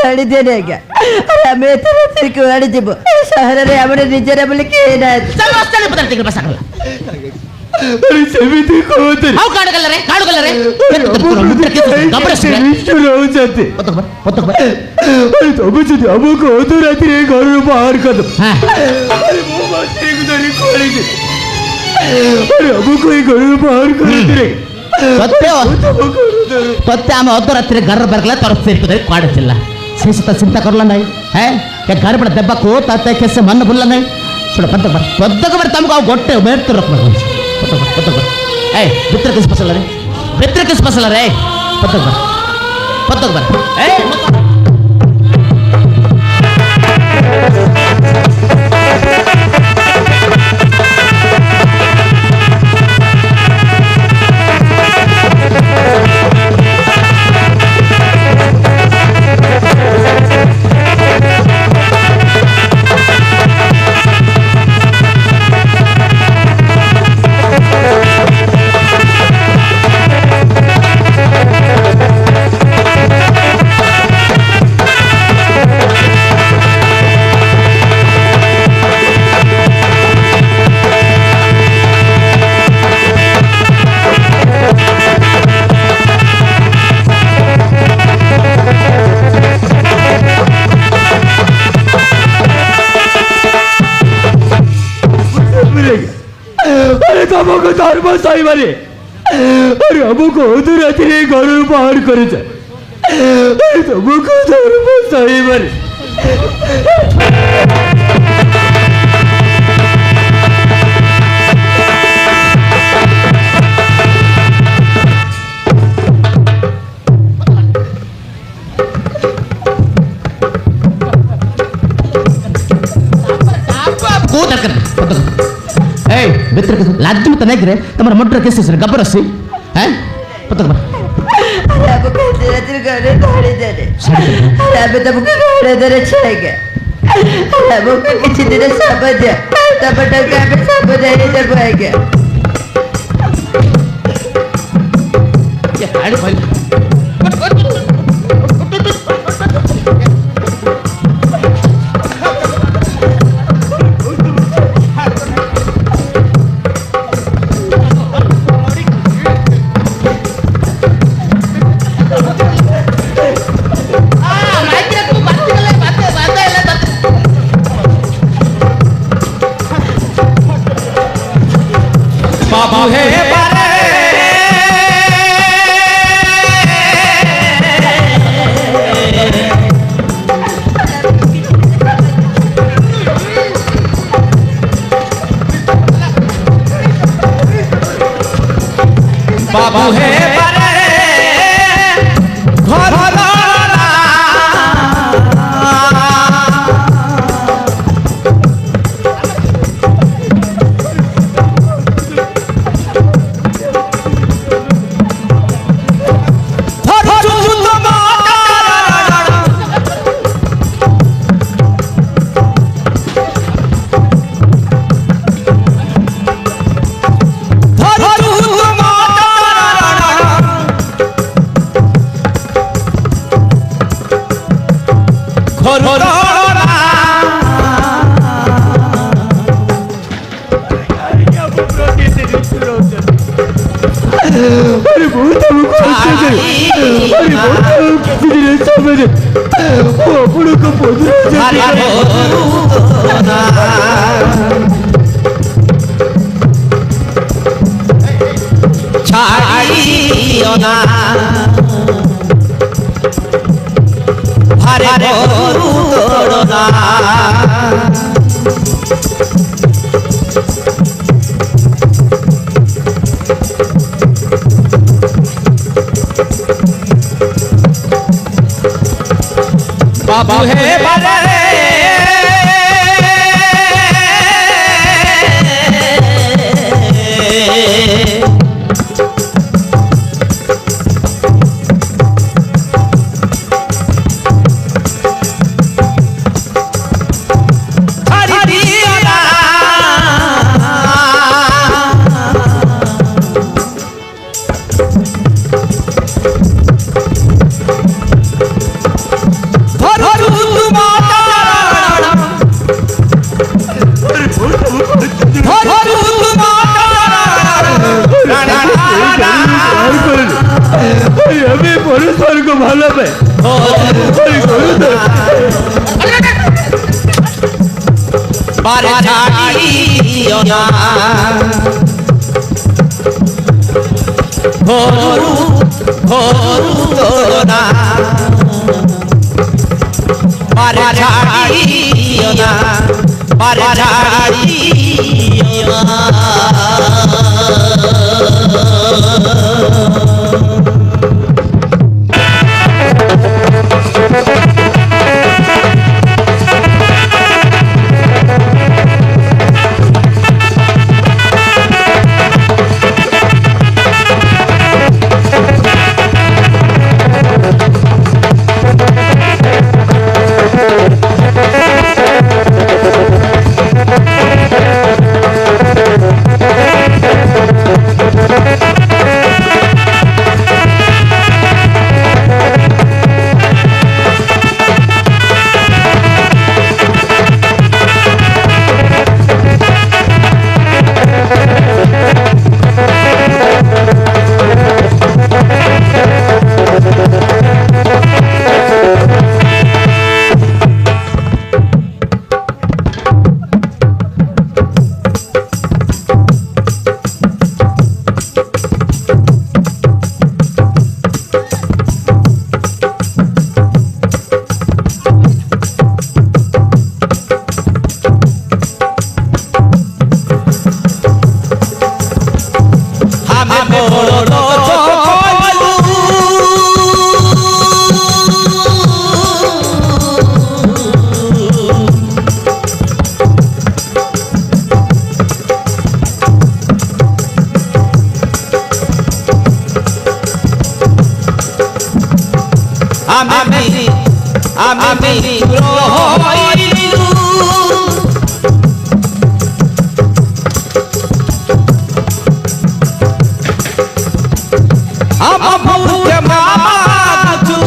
ଜାଣିದ್ದೇನೆ ଆଜ୍ଞା। ଆମେ ଏଥର କୁଆଡ଼େ ଯିବୁ? ସହରରେ ଆମର ନିଜର ବୋଲି କେହି ନାହାନ୍ତି। ସେମିତି କହୁଥିଲି ତମେ ଯଦି ଆମକୁ ଅଧ ରାତିରେ ଘରରୁ ବାହାର କରିଦବ ଆମକୁ ଏଇ ଘରରୁ ବାହାର କରିದ್ರೆ तोते आम अध रात घर बारला तोर फेर क्वाड़े चिल्ला से चिंता करला नहीं है क्या घर पर देबा को ताते कैसे मन भूलला नहीं सुन पद्दक बार तुमको गोटे बेट तो रखना पद्दक ए भीतर किस फसला रे भीतर किस फसला रे पद्दक बार ए तुमको धर्म सही मारे अरे हमको अध रात्रि घर बाहर कर तुमको धर्म सही मारे भीतर लाज मत नहीं करे तुम्हारा मोटर कैसे गब्बर सी हैं पता कर अब कैसे रात्रि घरे ढाड़ी देने अब तुमको घरे देने चाहिए अब किसी दिन सब दिया तब तक अब सब देने जब आएगा ये हाड़ भाई बाबू है बाबू है अरे बहुत हमको अरे बहुत किसी दिन समझ वो अपनों को पोदरा छाड़ियो ना हरे बोरू तोड़ो ना बाबू है बाबा যাবে বারে ছাড়িও না ভরু না বারে ছাড়িও না বারে ছাড়িও না আমি রহিলু আমুকে মাগু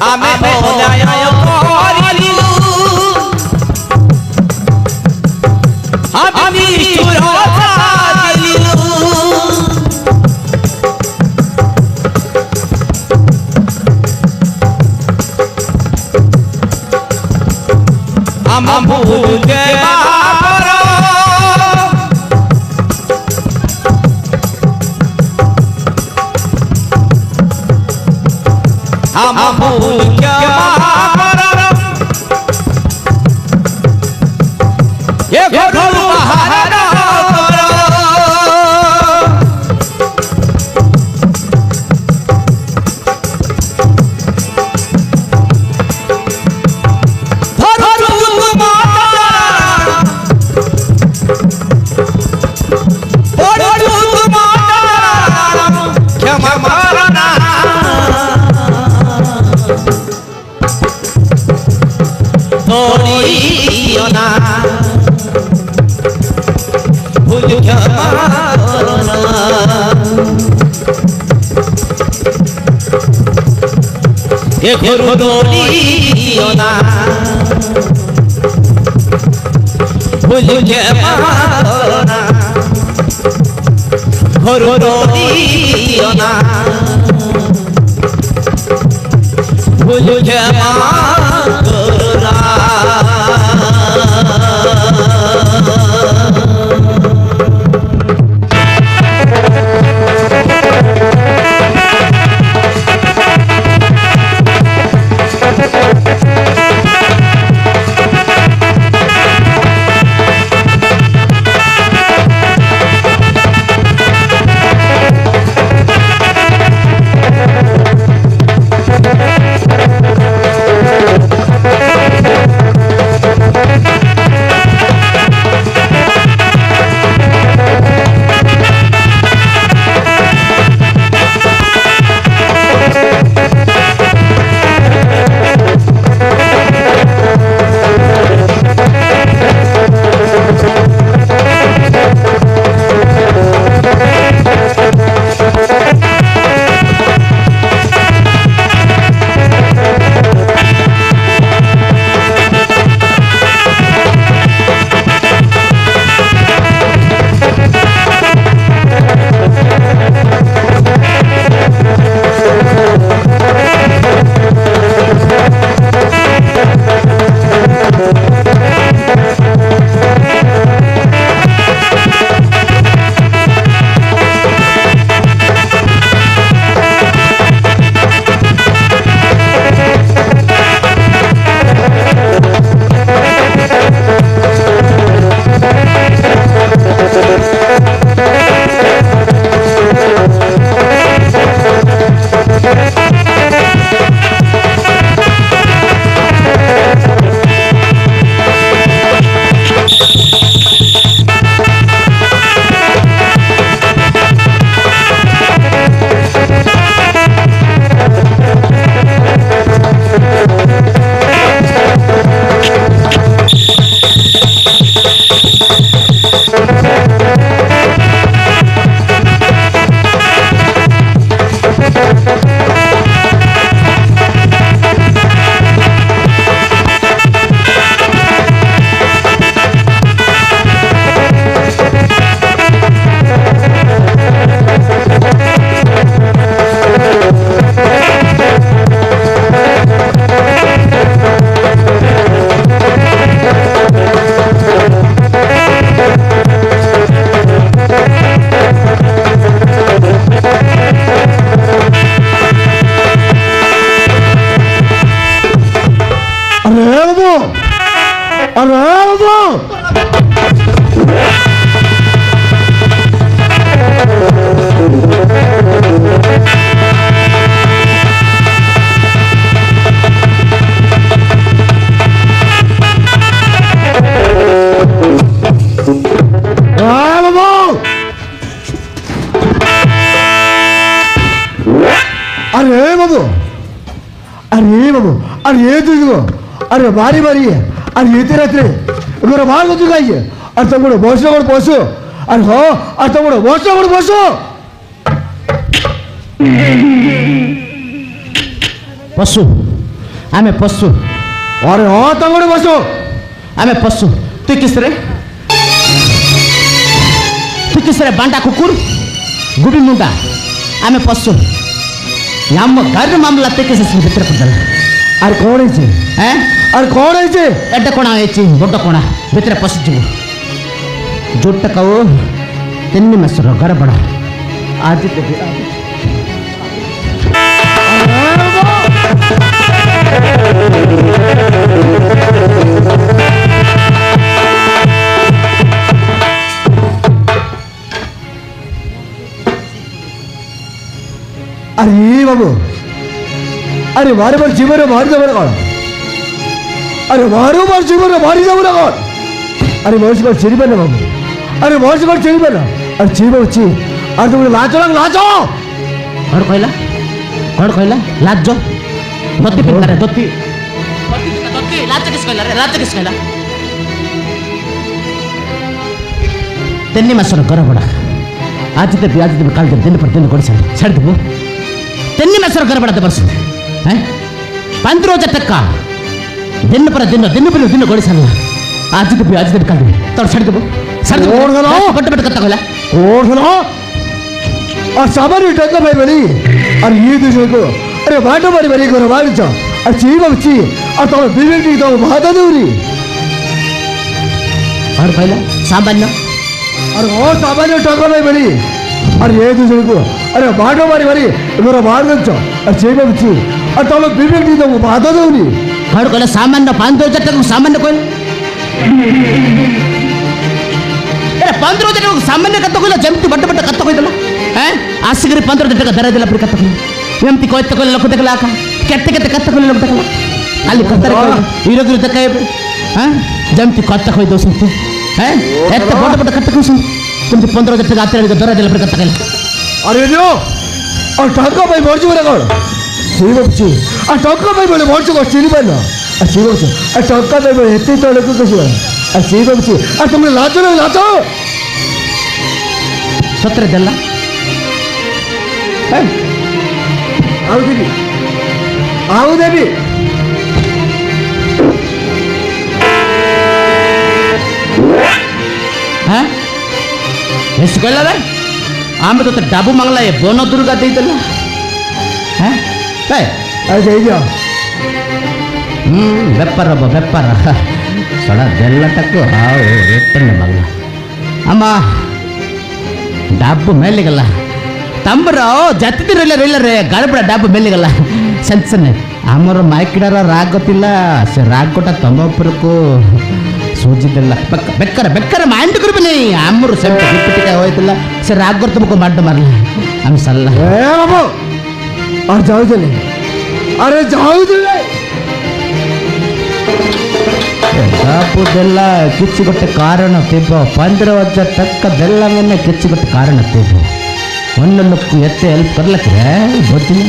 আমি ভোলায় করিলু আমি সুরতা দিলু আমুকে মাগো আমুকে মাগো এ ঘরু মহারানা করো ধরু মাতা পড়ু মাতা ক্ষমা করনা তোড়িও না ভুল ক্ষমা করনা এ ঘরু তোড়িও না ভুল ক্ষমা করনা ঘরু তোড়িও না ভুল ক্ষমা করনা अरे ये तुझको अरे बारी बारी अरे येते रात्री इकडे बाहेर होतो काय अरे तमुडे बसलो बसो अरे हो अरे तमुडे बसलो बसो पशु आमे पशु अरे हो तमुडे बसो आमे पशु तू किसरे बांटा कुकुर गुबी मुंडा आमे पशु ನಮ್ಮ ಗರ್ ಮಾಮಲ ತೆಕ್ಕೆ ಭಿತ್ರ ಕೊಡ್ದಲ್ಲ अरे कौन है अरे कौन है ಎಡ್ಡ ಕೋಣ ಐತಿ ದೊಡ್ಡ ಕೋಣ ಭಿತ್ರ ಪಸಿଯିವು ಜೊಟ್ಟ ಕವು ತೆನ್ನಿ ಮಸರು ಗಡಬಡ ಆದಿತ್ಯ अरे बाबू अरे बार बार जीवन मारी जाऊ ना अरे बारो बार जीवन मारी जाऊ ना अरे मनुष्य को चिरी बना बाबू अरे मनुष्य को चिरी बना अरे चिरी बच्ची अरे तुम लाचो कौन कहला लाज धोती पिंधारे धोती लाज किस कहला रे लाज किस कहला तेन्नी मसर घर बड़ा आज ते काल दिन पर दिन कोड़ी छड़ दबो तेन्नी मसर घर बड़ा बरस हैं 5 रोज तक दिन पर दिन कोड़ी सन आज ते काल दिन तोड़ छड़ दबो कौन गलो बट कत्ता कहला कौन गलो और सामान्य टक्का भाई बनी अरे ये दूसरे को अरे बाटो बारी बारी करो मारी जा अरे चिरी बच्ची और तो बीवी की तो बात दूरी और कहला सामान्य और वो सामान्य टक्का भाई बनी अरे ये दूसरे को अरे बाटो बारी बारी करो मार दो अरे चिरी बच्ची और तो बीवी की तो बात दूरी और कहला सामान्य 5 रोज तक सामान्य कोई अरे 5 रोज तक सामान्य कत्ता कहला जमती बट कत्ता कहला हैं आसिगरी 15 दिन तक दरा दिला पर कत्ता कहला एमती कोयत्ता कहला लोक देखला का केत्ते कत्ता कहला लोक देखला खाली कत्तर इरो तक हैं जमती कत्ता कहि दोसंते हैं एत्ते बट कत्ता कहसन तुम 15 दिन तक आते दरा दिला पर कत्ता कहला अरे जो और टक्का भाई मर जो कौन चिरी बच्ची और टक्का भाई बोले मर जो चिरी बना चिरी बच्ची और टक्का भाई बोले इतने तो लोग कैसे और चिरी बच्ची और तुमने लाचो सत्र दल्ला आओ देवी हैं ಎಷ್ಟು ಕಳ್ಳದ ಆಮೇಲೆ तो डाबू मंगला ये बोनो दुर्गा देइदಲ್ಲ हैं ए अरे जाइए बेपार सड़ा देल्लटक्कू हाउ ರಿಟರ್ನ್ मंगला ಅಮ್ಮ ಡಬ್ಬು ಮೇಲಿಗಲ್ಲ तंबरो जतिरे गड़बड़ डब मेलिगला सेंसने आमर माइकिडार राग गोतिल्ल से राग गोटा तम उपरकू सूजिदिल्ल बेक्कर बेक्कर माइंड करबनी आमर सेंट गिफ्टिका होइतिल्ल से राग गोर तुमको माड मारला हम सल्ला ए बाबू और जाओ चले अरे जाओ चले ಡಬ್ಬು ದೆಲ್ಲ ಕಿಚ್ಚು ಗೊಟ್ಟೆ ಕಾರಣ ತಿಬ್ಬ 15 ವರ್ಷ ತಕ್ಕ ದೆಲ್ಲ ಮೇಲೆ ಕಿಚ್ಚು ಗೊಟ್ಟೆ ಕಾರಣ ತಿಬ್ಬ ಒಂದೊಂದಕ್ಕೂ ಎತ್ತೆ ಹೆಲ್ಪ್ ಕರ್ಲಕ್ಕೆ ಗೊತ್ತಿಲ್ಲ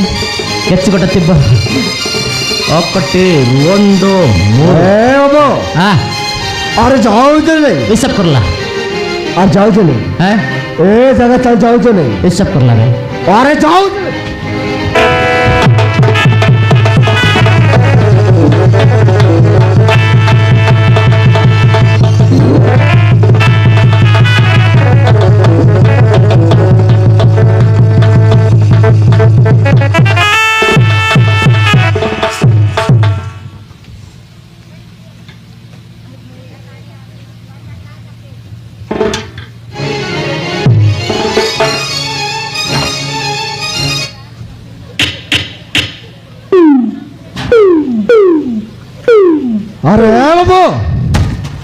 ಕೆಚ್ಚು ಕೊಟ್ಟ ತಿಬ್ಬ ಒಕ್ಕಟ್ಟಿ 1 3 हाँ अरे जाओ चले ये सब कर ला और जाओ चले हैं ए जगह चल जाओ चले ये सब कर ला रे अरे जाओ चले अरे बाबू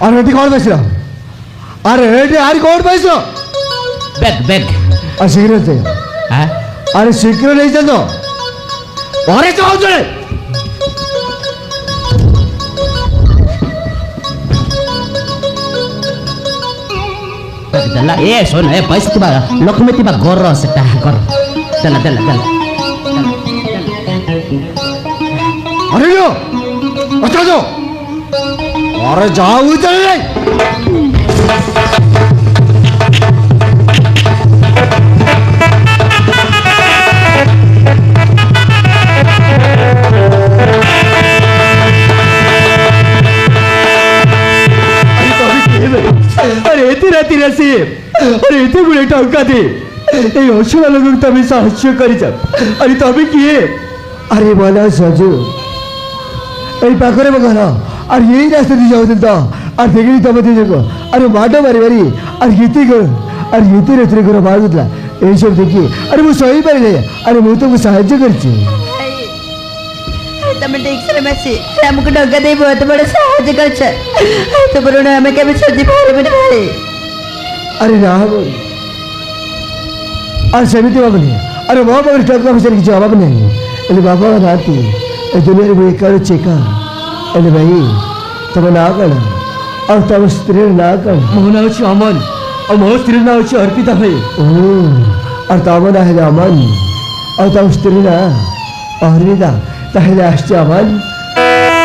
अरे एटी कौन पैसा अरे एटी आरी कौन पैसा बैग बैग अरे सिगरेट से हाँ अरे सिगरेट नहीं चलता अरे जाओ चले दला ये सुन ये पैसा तिबा लक्ष्मी तिबा गोर सेटा गोर दला दला दला अरे लो जाओ अरे जाओ चले अरे राति आसी अरे एत गुड़े टंका दे असुरा लोक तुम साहय कर तुम किए अरे बोला सजु ये पाखे घर और ये रास्ते दी जाऊ तो और देखी तुम देखो अरे माट मारी मारी और गीती कर और गीती रात्रि घर मार दूला ये सब देखी अरे मुझे सही पारे अरे मुझे तुमको साहय कर हमको टंका दे बहुत बड़ा साहय कर हमें कभी सजी भाई भाई अरे ना और समिति बाबू ने अरे वहाँ पर टंका पैसा की जवाब नहीं अरे बाबा नाती दुनिया में कर चेका अरे भाई तुम ना कर और तुम स्त्री ना कर मो ना अमन और मो स्त्री ना अर्पिता भाई और तुम ना है अमन और तुम स्त्री ना अहरिता ताहले आसছে अमन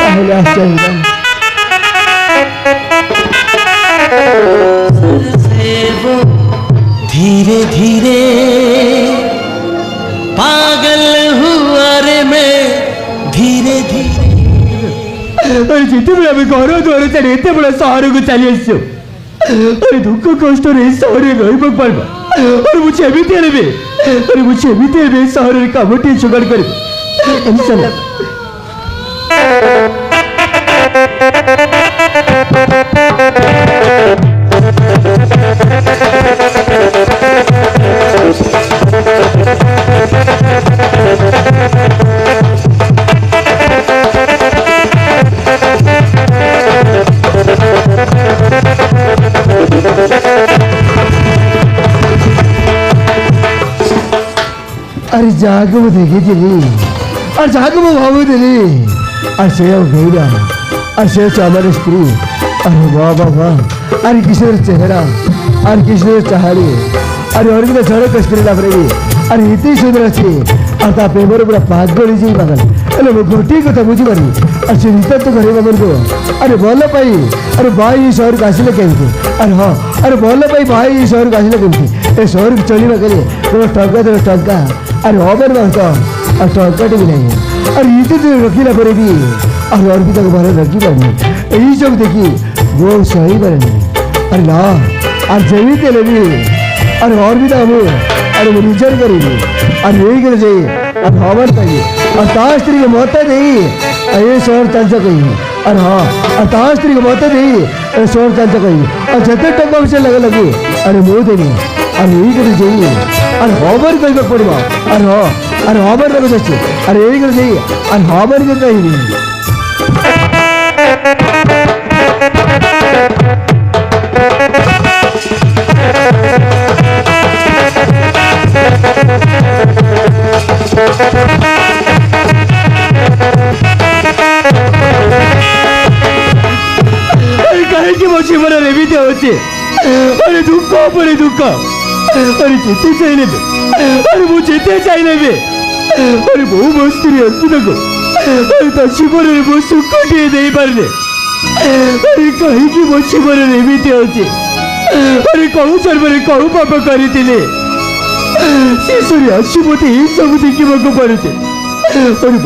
ताहले आसছে धीरे धीरे पागल हुआ रे मैं धीरे धीरे अरे जिते बड़े अभी घर द्वार चढ़े एत बड़ा सहर को चली आसो अरे दुख कष्ट सहर रही पार्बा और मुझे एमती अरे मुझे एमती सहर कम टे जोगाड़ कर अरे जाग वो देखी दिली और जाग वो भाव दिली और से गौरा और से हमारे स्त्री अरे वाह वाह वाह अरे किशोर चेहरा और किशोर चाहरी अरे और भी सड़क स्त्री लाभ रही अरे इतनी सुंदर अच्छी और ता प्रेमर पूरा पागल जी पागल अरे वो गोटी को तो बुझी मारी और से रीता तो घरे मन को अरे बोल पाई अरे भाई शहर को आसिले केमती अरे हाँ अरे बोल पाई भाई शहर को आसिले केमती ए शहर को चली करे टंका तो टंका अरे हबर बात और टंका भी नहीं और इतने दिन रखीला पर भी और भी तक बाहर रखी पानी यही सब देखी वो सही पर नहीं अरे ना और जमी तेल भी और भी तक अरे वो रिजर्व करेगी और यही कर चाहिए और हबर चाहिए और ताज स्त्री को मौत नहीं ये शहर चल कही और हाँ और ताज स्त्री को मौत नहीं शहर चल कही और जितने टंका से लगे अरे मुँह देनी और यही कर चाहिए और हबर कह पड़वा और हाँ और हबर लगे अच्छे अरे यही कर चाहिए और हबर के कहीं नहीं जीवन एमती होचे अरे दुख पड़े दुख अरे जीते चाहिए अरे वो जीते चाहिए अरे बहु मो स्त्री अर्पित को अरे जीवन में मो सुख टे दे पारे अरे कहीं मो जीवन एमती होचे अरे कहूँ सर्व कहूँ पाप करी शेष आसी मत ये सब देखा पड़े अरे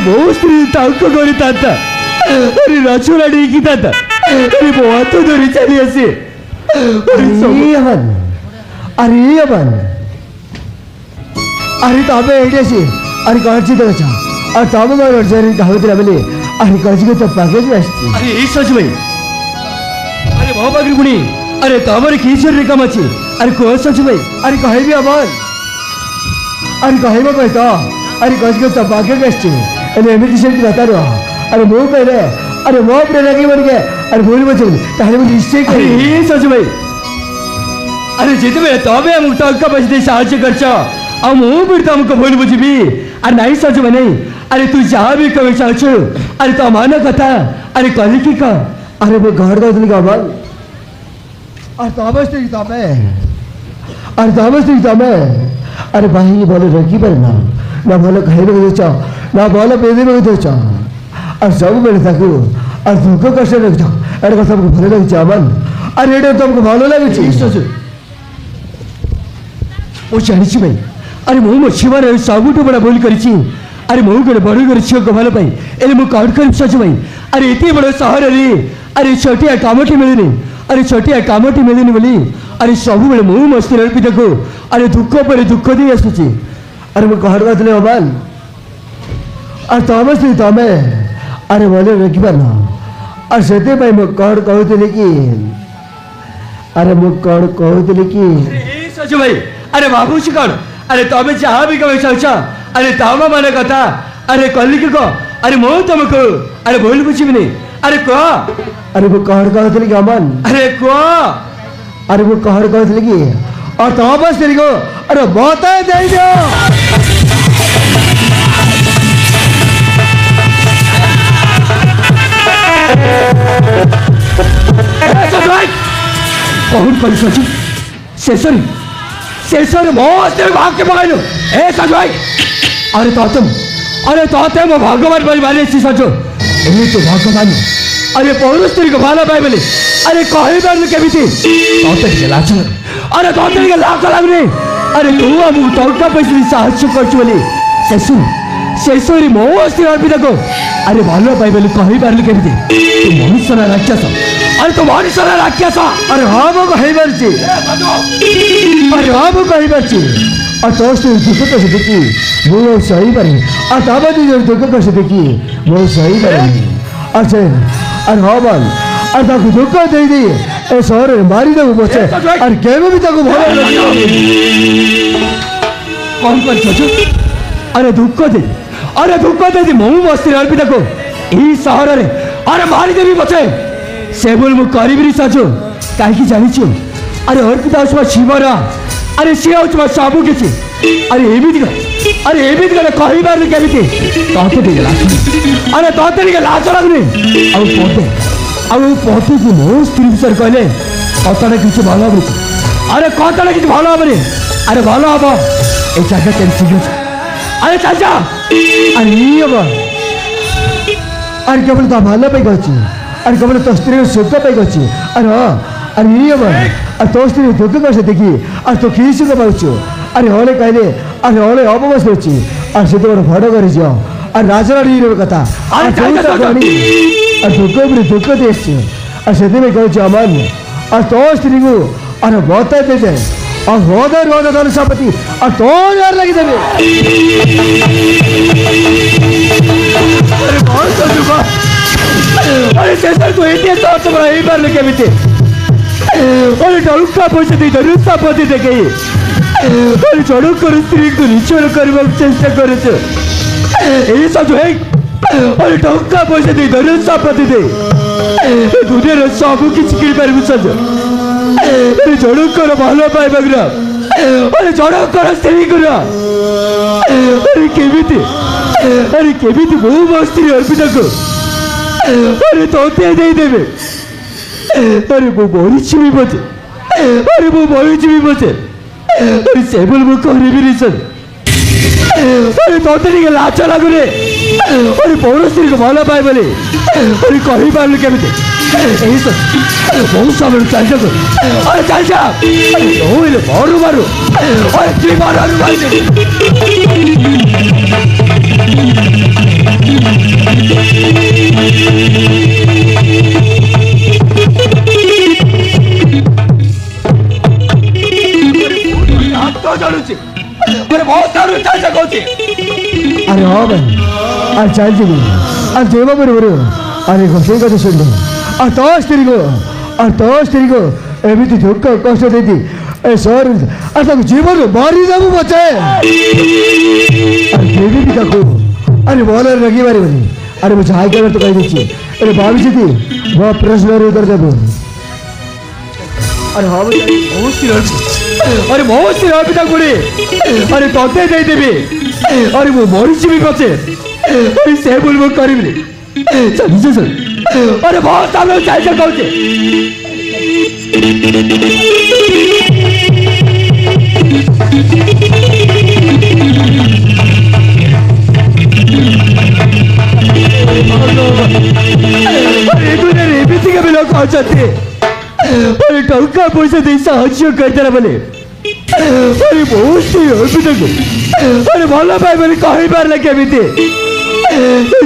बहु स्त्री घर था अरे राजोड़ा की था अरे वो हाथ धरी चली आसे अरे अमन अरे तो हमें एडिया से अरे काची तो अच्छा और तो हमें और जरी कहावत रबले अरे काची को तो पैकेज आछी अरे ये सच भाई अरे बहुत बाकी गुणी अरे तो हमारे किशोर रे काम अछि अरे को सच भाई अरे कहे भी अमन अरे कहे में कहता अरे काची को तो पैकेज आछी अरे एमती से बता रहा अरे मुंह पे रे अरे वो प्रेरणा की बन गया अरे भूल बचे ताहले मुझे निश्चय कर ये सच भाई अरे जिते में तो मैं हम टंका बचते साहाय्य करछा आ मु भी तुमको भूल बुझबी अरे नहीं सच में नहीं अरे तू जहाँ भी कभी चाहछ अरे तो माना कथा अरे कल की का अरे वो घर दा का बाल और तो अवस्था की तमे अरे तो अवस्था की तमे अरे भाई बोले रखी पर ना बोले खाई में दे ना बोले पेदे में दे আর ସବୁବେଳେ ତାକୁ আর ଦୁଃଖ କଷ୍ଟ ଲାଗୁଛ ଏଇଟା କଥା ତମକୁ ଭଲ ଲାଗୁଛି ଅମନ আর ଏଇଟା ତମକୁ ଭଲ ଲାଗୁଛି ମୁଁ ଜାଣିଛି ଭାଇ ଆରେ ମୁଁ ମୋ ଜୀବନରେ ସବୁଠୁ ବଡ଼ ଭୁଲ କରିଛି ଆରେ ମୁଁ ଗୋଟେ ବଡ଼ ଘର ଝିଅକୁ ଭଲ ପାଇ ହେଲେ ମୁଁ କ'ଣ କରିବି ସଜ ଭାଇ ଆରେ ଏତେ ବଡ଼ ସହରରେ ଆରେ ଛୋଟିଆ କାମଟି ମିଳୁନି ଆରେ ଛୋଟିଆ କାମଟି ମିଳୁନି ବୋଲି ଆରେ ସବୁବେଳେ ମୁଁ ମୋ ସ୍ତ୍ରୀ ଅର୍ପିତାକୁ ଆରେ ଦୁଃଖ ପରେ ଦୁଃଖ ଦେଇ ଆସୁଛି ଆରେ ମୁଁ କ'ଣ କରିଥିଲି ଅମନ আর ତମେ ସ୍ତ୍ରୀ ତମେ ଆରେ ଭଲ ରଖିପାରୁନ আর ସେଥିପାଇଁ ମୁଁ କ'ଣ କହୁଥିଲି କି ଆରେ ମୁଁ କ'ଣ କହୁଥିଲି କି ସଜ ଭାଇ ଆରେ ଭାବୁଛି କ'ଣ ଆରେ ତମେ ଯାହା ବି କହିବାକୁ ଚାହୁଁଛ ଆରେ ତମ ମନ କଥା ଆରେ କଲିକି କହ ଆରେ ମୁଁ ତମକୁ ଆରେ ଭୁଲ ବୁଝିବିନି ଆରେ କହ ଆରେ ମୁଁ କ'ଣ କହୁଥିଲି କି ଅମନ ଆରେ କହ ଆରେ ମୁଁ କ'ଣ କହୁଥିଲି କି ଆଉ ତମ ସ୍ତ୍ରୀକୁ ଆରେ ବତାଇ ଦେଇଦିଅ कौन कर सचू शेषरी शेषरी मस्त भाग्य पकाइलु ए सजु भाई अरे तोते मो भगवान बलि माने छि सजु एही तो भगवान अरे पौर स्त्री को भाला पाए बोले अरे कहि बारनु केमिति तोते के लाज अरे तोते के लाज लागने अरे तू हम टंका पैसा साहाय्य करछु बोले शेषरी मो स्त्री अर्पिता को अरे भालो पाए बोले कहि बारनु केमिति तू मनुष्य ना राक्षस अरे तो मनुष्य राक्षस अरे हाँ वो कही बारची अरे हाँ वो कही बारची और तो दुख कैसे देखी वो सही पारे और तब दुख कैसे देखी वो सही पारे अच्छा अरे हाँ बोल और ताकू दुख दे दी ए शहर मारी देव बचे और केवे भी ताकू भलो कौन कर सोचो अरे दुख दे मो मस्ती अर्पिता को ई शहर रे अरे मारी देवी बचे से बोल मु करिबिनी साजो काहे जानिछु अरे अर्पिता उसमा शिवरा अरे से उसमा सबु किछि अरे एमिति का कहि बार केमिति ताते दे लाज अरे ताते के लाज लागने आ पोते की मो स्त्री सर कहले कतडा किछि भालो हबे अरे कतडा किछि भालो हबे अरे भालो हबो ए जगह टेंशन अरे चाचा अरे ये बा अरे केवल ता भालो पे कहछि अरे केवल तो स्त्री सुख पे गछि अरे अरे ये बा अरे तो स्त्री दुख कैसे देखी अरे तो की सुख पाउछु अरे होले कहले अरे होले अबवस होछि अरे से तो भड़ करि जाओ अरे राजरानी रे कथा अरे दुख पर दुख देछि अरे से में कहछु अमन अरे तो स्त्री को अरे बता दे दे और होदर धन संपत्ति और तो यार लगी देबे अरे बहुत दुख अरे शेषर को एटे तो तुम्हारा यही बार लेके बीते अरे टलुका पैसा दे दो रुसा पति दे गई अरे चढ़ो कर स्त्री को नीचे करने चेष्टा करे छे यही सब है अरे टलुका पैसा दे दो रुसा पति दे दुनिया रे सब किछ किन परबु सज अरे चढ़ो कर भालो पाए बगरा अरे चढ़ो कर स्त्री को अरे केमिति बहु मस्ती अर्पिता को अरे तोते दे देबे अरे वो मरीची भी बचे अरे से बोल मु करबी रिसन अरे तोते के लाज लागुने अरे पौर स्त्री को भलो पाए बोले अरे कहि पारलु केमिति एही सब बहुत सब चल जा अरे चल जा अरे ओले मारू अरे तू मारू भाई अरे हाँ भाई अरे चल जी अरे देवा बरोबर अरे घोषे कथा सुन और तो स्त्री को एमती दुख कष्ट देती ए सर अरे जीवन मारी जाबू बचे अरे देवी भी ताको अरे बोल लगी मारी बनी अरे मुझे हाई कर तो कह दीजिए अरे भाभी जी थी वो प्रश्न उत्तर देबो अरे हाँ भाई अरे बहुत सी अर्पिता गुड़ी अरे तोते दे देबी अरे वो मरीची भी बचे अरे से बोल वो करिबनी चल चल अरे बहुत सामने चल चल कहूचे ଚାହୁଁଛନ୍ତି ଟଙ୍କା ପଇସା ଦେଇ ସାହାଯ୍ୟ କରିଦେଲା ବୋଲି ବହୁତ ଅର୍ପିତାକୁ ଭଲ ପାଇ ବୋଲି କହିପାରିଲା କେମିତି?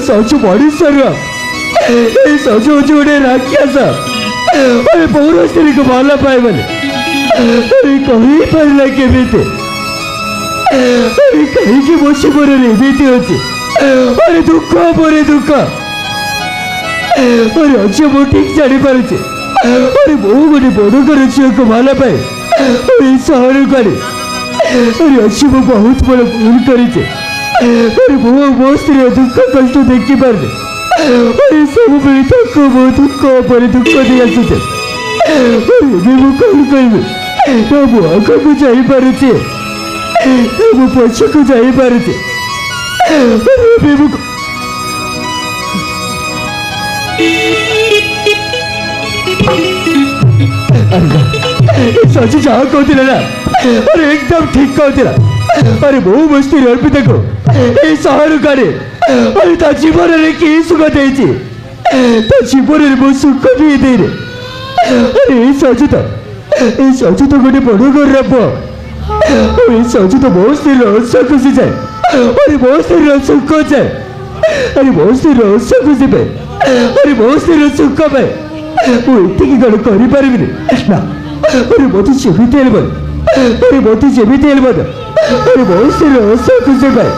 ସଚୁ ମଣିଷର এই ସଚୁ ହଉଛି ଗୋଟେ ରାକ୍ଷସ ପୌର ସ୍ତ୍ରୀକୁ ଭଲ ପାଏ ବୋଲି କହିପାରିଲା କେମିତି? କାହିଁକି ମୋ ଜୀବନରେ ଏମିତି ଅଛି ଦୁଃଖ ପରେ ଦୁଃଖ ଅଛି ମୁଁ ଠିକ ଜାଣିପାରୁଛି ବୋଉ ଗୋଟେ ବଡ଼ ଘର ଝିଅକୁ ଭଲ ପାଏ ଏଇ ସହରକୁ ଆଣି ଅଛି ମୁଁ ବହୁତ ବଡ଼ ଭୁଲ କରିଛି ବୋଉ ମୋ ସ୍ତ୍ରୀର ଦୁଃଖ କଷ୍ଟ ଦେଖିପାରୁନି ସବୁବେଳେ ତାକୁ ମୋ ଦୁଃଖ ଉପରେ ଦୁଃଖ ଦେଇ ଆସୁଛେ ଏବେ ମୁଁ କ'ଣ କରିବି? ମୁଁ ଆଗକୁ ଯାଇପାରୁଛି ମୁଁ ପଛକୁ ଯାଇପାରୁଛି ଏବେ ମୁଁ ସଚି ଯାହା କହୁଥିଲା ନା ଏକଦମ ଠିକ କହୁଥିଲା ବୋଉ ମୋ ସ୍ତ୍ରୀ ଅର୍ପିତାକୁ ଏଇ ସହରକୁ ଆଣି ତା ଜୀବନରେ କି ସୁଖ ଦେଇଛି ତା ଜୀବନରେ ମୋ ସୁଖ ବି ଦେଇନି ଏଇ ସଚୁ ତ ଗୋଟେ ବଡ଼ ଘରର ପୁଅ ଏଇ ସଚୁ ତ ମୋ ସ୍ତ୍ରୀର ହସ ଖୁସି ଯାଏ ମୋ ସ୍ତ୍ରୀର ସୁଖ ଯାଏ ମୋ ସ୍ତ୍ରୀର ହସ ଖୁସି ପାଏ ମୋ ସ୍ତ୍ରୀର ସୁଖ ପାଏ ମୁଁ ଏତିକି କ'ଣ କରିପାରିବିନି ନା ମୋତେ ଯେମିତି ହେଲେ ମୋତେ ଯେମିତି ହେଲେ ମଧ୍ୟ ମୋ ସ୍ତ୍ରୀର ହସ ଖୁସି ପାଏ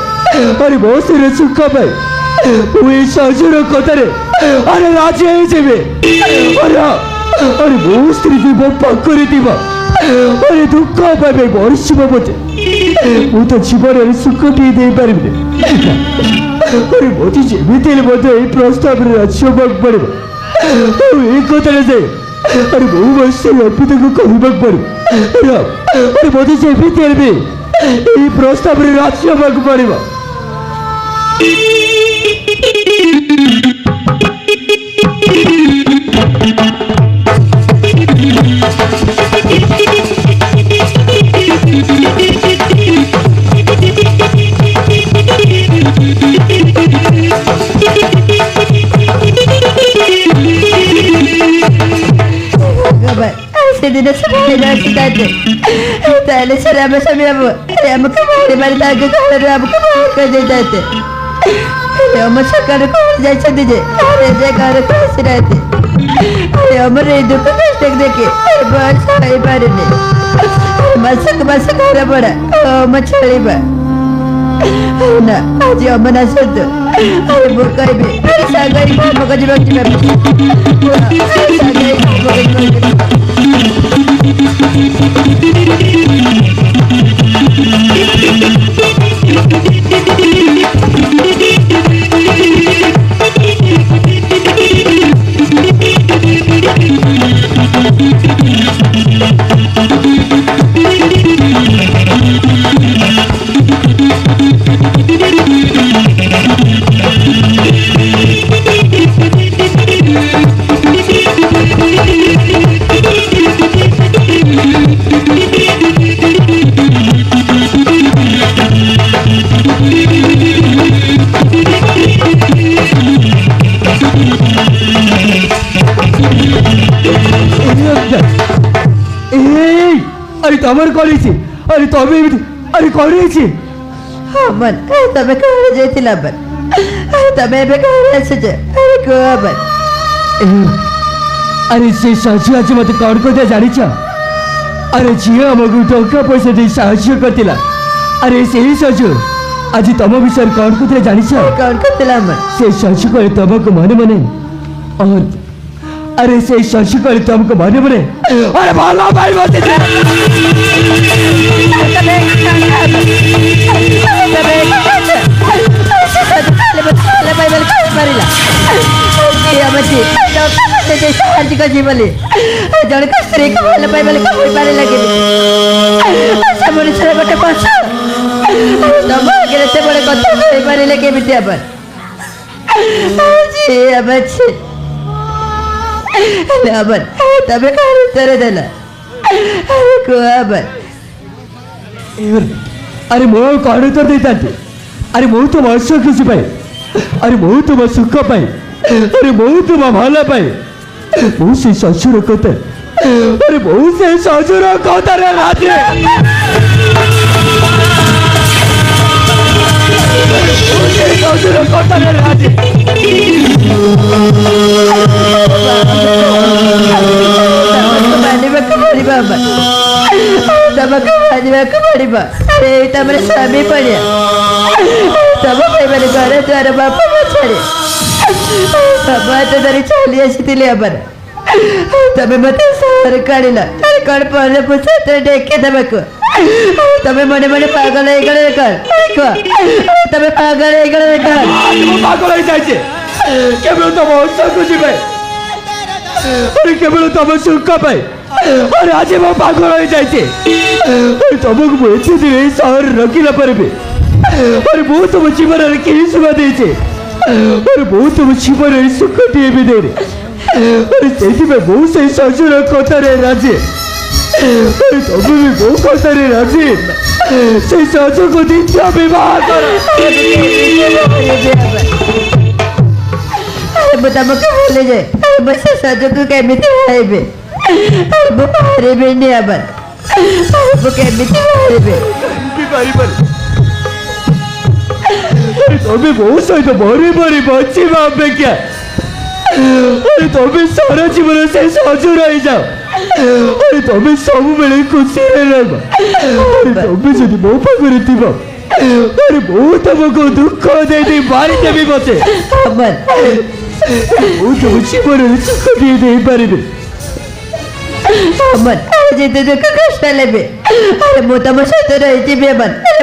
ମୋ ସ୍ତ୍ରୀର ସୁଖ ପାଏ ମୁଁ ଏଇ ସଜୁର କଥାରେ ରାଜି ହେଇଯିବି ମୋ ସ୍ତ୍ରୀ ଯିବ ପାଖରେ ଥିବ ଦୁଃଖ ପାଇବେ ମରିଯିବ ମୋତେ ମୁଁ ତ ଜୀବନରେ ସୁଖ ଟିକେ ଦେଇପାରିବିନି ମୋତେ ଯେମିତି ହେଲେ ମଧ୍ୟ ଏଇ ପ୍ରସ୍ତାବରେ ରାଜି ହେବାକୁ ପଡ଼ିବ ଏଇ କଥାରେ ଯାଇ ବୋଉ ମୋ ସ୍ତ୍ରୀ ଅର୍ପିତାକୁ କହିବାକୁ ପଡ଼ିବ ମୋତେ ଯେମିତି ହେଲେ ବି ଏଇ ପ୍ରସ୍ତାବରେ ରାଜି ହେବାକୁ ପଡ଼ିବ ସେଦିନ ସେମାନେ ଆସିଥାନ୍ତେ ତାହେଲେ ସାର୍ ଆମ ସ୍ୱାମୀ ଆମକୁ ମାରି ତାଙ୍କ ଘରରୁ ଆମକୁ ବାହାର କରିଦେଇଥାନ୍ତେ ଆମ ସକାଳୁ କଣ ଯାଇଛନ୍ତି ଯେ ଘରକୁ ଆସିନାହାନ୍ତି ଆମର ଏଇ ଦୁଃଖ କଷ୍ଟ ଦେଖି ବୟସ ହେଇପାରୁନି ମାସକୁ ମାସ ଘର ଭଡ଼ା ଆମ ଚଳିବା ନା ଆଜି ଅମନ ଆସନ୍ତୁ ମୁଁ କହିବି ସାଙ୍ଗ କାମ କରିବାକୁ ଯିବା ତମର କରିଛି ତମେ କରିଛି ଅମନ ତମେ କଣ ଯାଇଥିଲ ଅମନ ତମେ ଏବେ କଣ ଆସୁଛ କୁହ ଅମନ ସେ ସଚୁ ଆଜି ମତେ କଣ କଥା ଜାଣିଛ ଝିଅ ଆମକୁ ଟଙ୍କା ପଇସା ଦେଇ ସାହାଯ୍ୟ କରିଥିଲା ସେଇ ସଚୁ ଆଜି ତମ ବିଷୟରେ କଣ କଥା ଜାଣିଛ କଣ କରିଥିଲା ଅମନ ସେ ସଚୁ କରି ତମକୁ ମନେ ମନେ ସେଇ ସଚୁ କରି ତମକୁ ମନେ ମନେ ଭଲ ପାଇ ଜଣେ ସ୍ତ୍ରୀକୁ ଭଲ ପାଇ ବୋଲି କହିପାରିଲା କି ମଣିଷର ଗୋଟେ ପଶୁ ତମ ଆଗରେ ସେ ବଡ କଥା କହିପାରିଲେ କେମିତି ଆପଣ ତମେ କଣ ଉତ୍ତର ଦେଲ କୁହ ମୁଁ କଣ ଉତ୍ତର ଦେଇଥାନ୍ତି ମୁଁ ତ ମୋ ଖୁସି ପାଏ ମୁଁ ତ ମୋ ସୁଖ ପାଏ ମୁଁ ତ ମୋ ଭଲ ପାଏ ମୁଁ ସେ ଶ୍ୱଶୁର କଥା ଆରେ ମୁଁ ସେ ଶ୍ୱଶୁର କଥାରେ ରାଜି ଶ୍ୱଶୁର କଥାରେ ରାଜି ମାନିବାକୁ ପଡ଼ିବ ତମକୁ ମାନିବାକୁ ପଡ଼ିବ ତମର ସ୍ୱାମୀ ପଡ଼ିଆ ତମ ଭାଇମାନେ ଘର ଦ୍ୱାର ବାପା ଛାଡ଼ି ବାପା ହାତ ଧରି ଚାଲି ଆସିଥିଲି ଆମର ତମେ ମତେ ସହରକୁ ଆଣିଲ କଣ ପରେ ପୁଛାତରେ ଡେକେ ଦେବାକୁ ତମେ ମନେ ମନେ ପାଗଳ ହେଇଗଲେ କଣ ତମେ ପାଗଳ ହେଇଗଲେ କଣ ପାଗଳ ହେଇଯାଇଛି କେବଳ ତମ ହସକୁ ଯିବେ କେବଳ ତମ ସୁଖ ପାଇଁ ଆରେ ଆଜି ମୁଁ ପାଗଳ ହେଇଯାଇଛି ତମକୁ ମୁଁ ଏତେ ଦିନ ଏଇ ସହରରେ ରଖିଲା ପରେ ବି ଆରେ ମୁଁ ତମ ଜୀବନରେ କେହି ସୁଖ ଦେଇଛି ଆରେ ମୁଁ ତମ ଜୀବନରେ ସୁଖଟିଏ ବି ଦେଇନି ଆରେ ସେଇଥିପାଇଁ ମୁଁ ସେଇ ଶ୍ୱଶୁର କଥାରେ ରାଜି ତମେ ବି ମୋ କଥାରେ ରାଜି ସେଇ ଶ୍ୱଶୁରକୁ ଦ୍ୱିତୀୟ ବିବାହ କର ମୁଁ ତମକୁ ଭୁଲିଯାଏ ମୁଁ ସେ ସଜକୁ କେମିତି ବାହାରିବି ମୁଁ ବାହାରିବିନି ଆবার ମୁଁ କେମିତି ବାହାରିବି ତମେ ମୋ ସହିତ ମରି ମରି ବଞ୍ଚିବା ଅପେକ୍ଷା ତମେ ସାରା ଜୀବନ ସେ ଶ୍ୱଶୁର ହେଇଯାଅ ତମେ ସବୁବେଳେ ଖୁସିରେ ରହିବ ତମେ ଯଦି ମୋ ପାଖରେ ଥିବ ମୁଁ ତମକୁ ଦୁଃଖ ଦେଇ ମାରିଦେବି ମତେ ମୁଁ ତମ ଜୀବନରେ ସୁଖ ଟିକେ ଦେଇପାରିବି ଯେତେ ଦୁଃଖ କଷ୍ଟ ନେବେ ମୁଁ ତମ ସହିତ ରହିଯିବି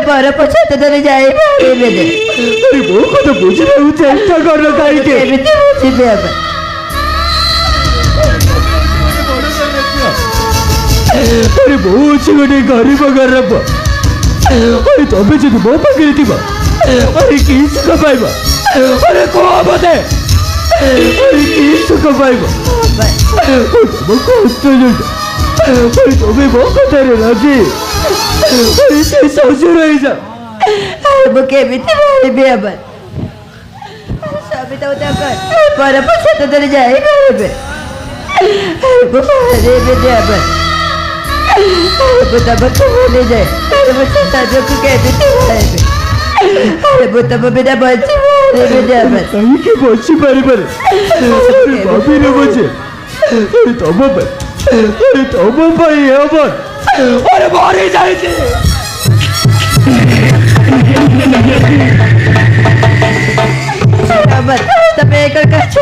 ପର ପଛତ ଧରି ଯାଇପାରିବେନି ମୋ କଥା ବୁଝିବାକୁ ଚେଷ୍ଟା କର କାହିଁକି ଏମିତି ବୁଝିବେ ମୁଁ ଅଛି ଗୋଟେ ଗରିବ ଗରବ ତମେ ଯଦି ମୋ ପାଖରେ ଥିବ କି ସୁଖ ପାଇବ କହ ମତେ କି ସୁଖ ପାଇବ ତମେ ମୋ କଥାରେ ରାଜି ସେ ଶ୍ୱଶୁର ହେଇଯାଅ ମୁଁ କେମିତି ବାହାରିବି ଆবার ସ୍ୱାମୀ ତ ପର ପଛତ ଧରି ଯାଇପାରିବେ ମୁଁ ବାହାରିବିନି ଆবার ମୁଁ ତମକୁ ଭୁଲିଯାଏ ମୁଁ ସେ ସଜକୁ କେମିତି ବାହାରିବି ମୁଁ ତମ ବିନା ବଞ୍ଚି ପାରିବିନି ଆবার କାହିଁକି ବଞ୍ଚି ପାରିବାରେ ଭାବିଲେ ବଞ୍ଚେ ତମ ପାଇଁ ତମ ପାଇଁ ହବ ମରି ଯାଇଛି ତମେ ଏକ କଛ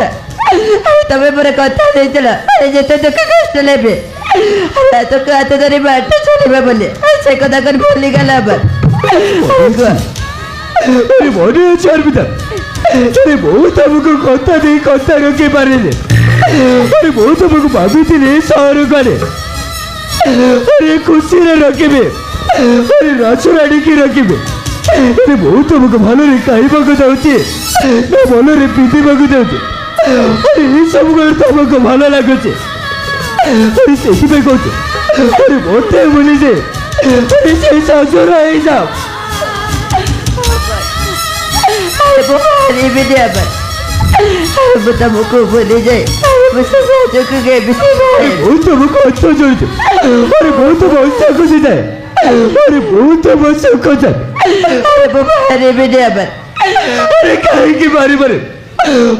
ତମେ ମୋର କଥା ଦେଇଥିଲ ଯେତେ ଦୁଃଖ କଷ୍ଟ ନେବେ ହାତକୁ ହାତ ଧରି ବାଟ ଚାଲିବା ବୋଲି ସେ କଥା କରି ଭୁଲିଗଲ ଆবার ମନେ ଅଛି ଅର୍ପିତା ମୁଁ ତମକୁ କଥା ଦେଇ କଥା ରଖି ପାରିଲି ମୁଁ ତମକୁ ଭାବିଥିଲି ସହର ଗଲେ ଖୁସିରେ ରଖିବେ ରାଜରାଣୀକି ରଖିବେ ମୁଁ ତମକୁ ଭଲରେ ଖାଇବାକୁ ଦଉଛି ଭଲରେ ପିନ୍ଧିବାକୁ ଦଉଛି ଏସବୁ ତମକୁ ଭଲ ଲାଗୁଛି ସେଥିପାଇଁ କହୁଛୁ ମତେ ଭୁଲିଯାଏ ସେଇ ଶ୍ୱଶୁର ହେଇଯାଅ ବାହାରିବିନି ଆবার ମୁଁ ତମକୁ ଭୁଲିଯାଏ ମୁଁ ସେ ସଜକୁ କେମିତି ମୁଁ ତମକୁ ଅର୍ଥ ଜଳିଛି ମୁଁ ତମ ଅର୍ଥକୁ ଦିଯାଏ ମୁଁ ତମ ସୁଖ ଯାଏ ମୁଁ ବାହାରିବିନି ଆবার କାହିଁକି ମାରିବାରେ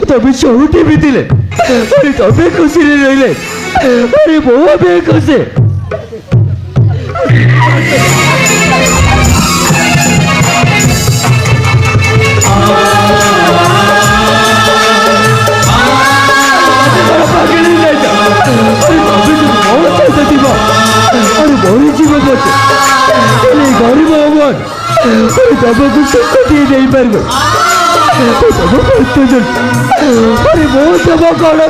ତମେ ସବୁଠି ବି ଥିଲେ ତମେ ଖୁସିରେ ରହିଲେ ମୁଁ ବି ଖୁସି ମରିଯିବ ମତେ ଗରିବ ହବନ ତମକୁ ସୁଖ ଟିକେ ଦେଇପାରିବ ତମକୁ ମୁଁ ତମ କଣ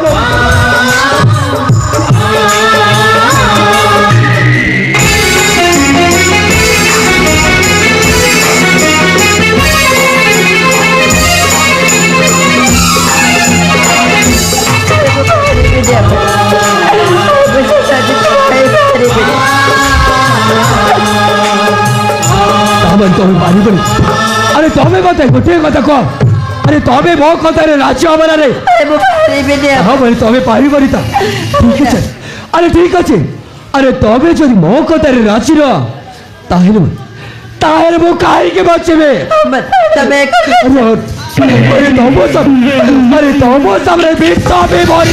ତମେ ପାରିବନି ଆରେ ତମେ ମତେ ଗୋଟିଏ କଥା କହ আরে তবে ମୋ କଥାରେ ରାଜି ହବ ନା রে ଆରେ ମୁଁ ପାରିବିନି ହଁ ଭାଇ ତମେ ପାରିବନି ତ ଠିକ ଅଛି ଆରେ ଠିକ ଅଛି ଆରେ ତମେ ଯଦି ମୋ କଥାରେ ରାଜି ନୁହଁ ତାହେଲେ ମୁଁ କାହିଁକି ବଞ୍ଚିବି ଅମର ତମେ अरे तमो सब रे बीच में मरी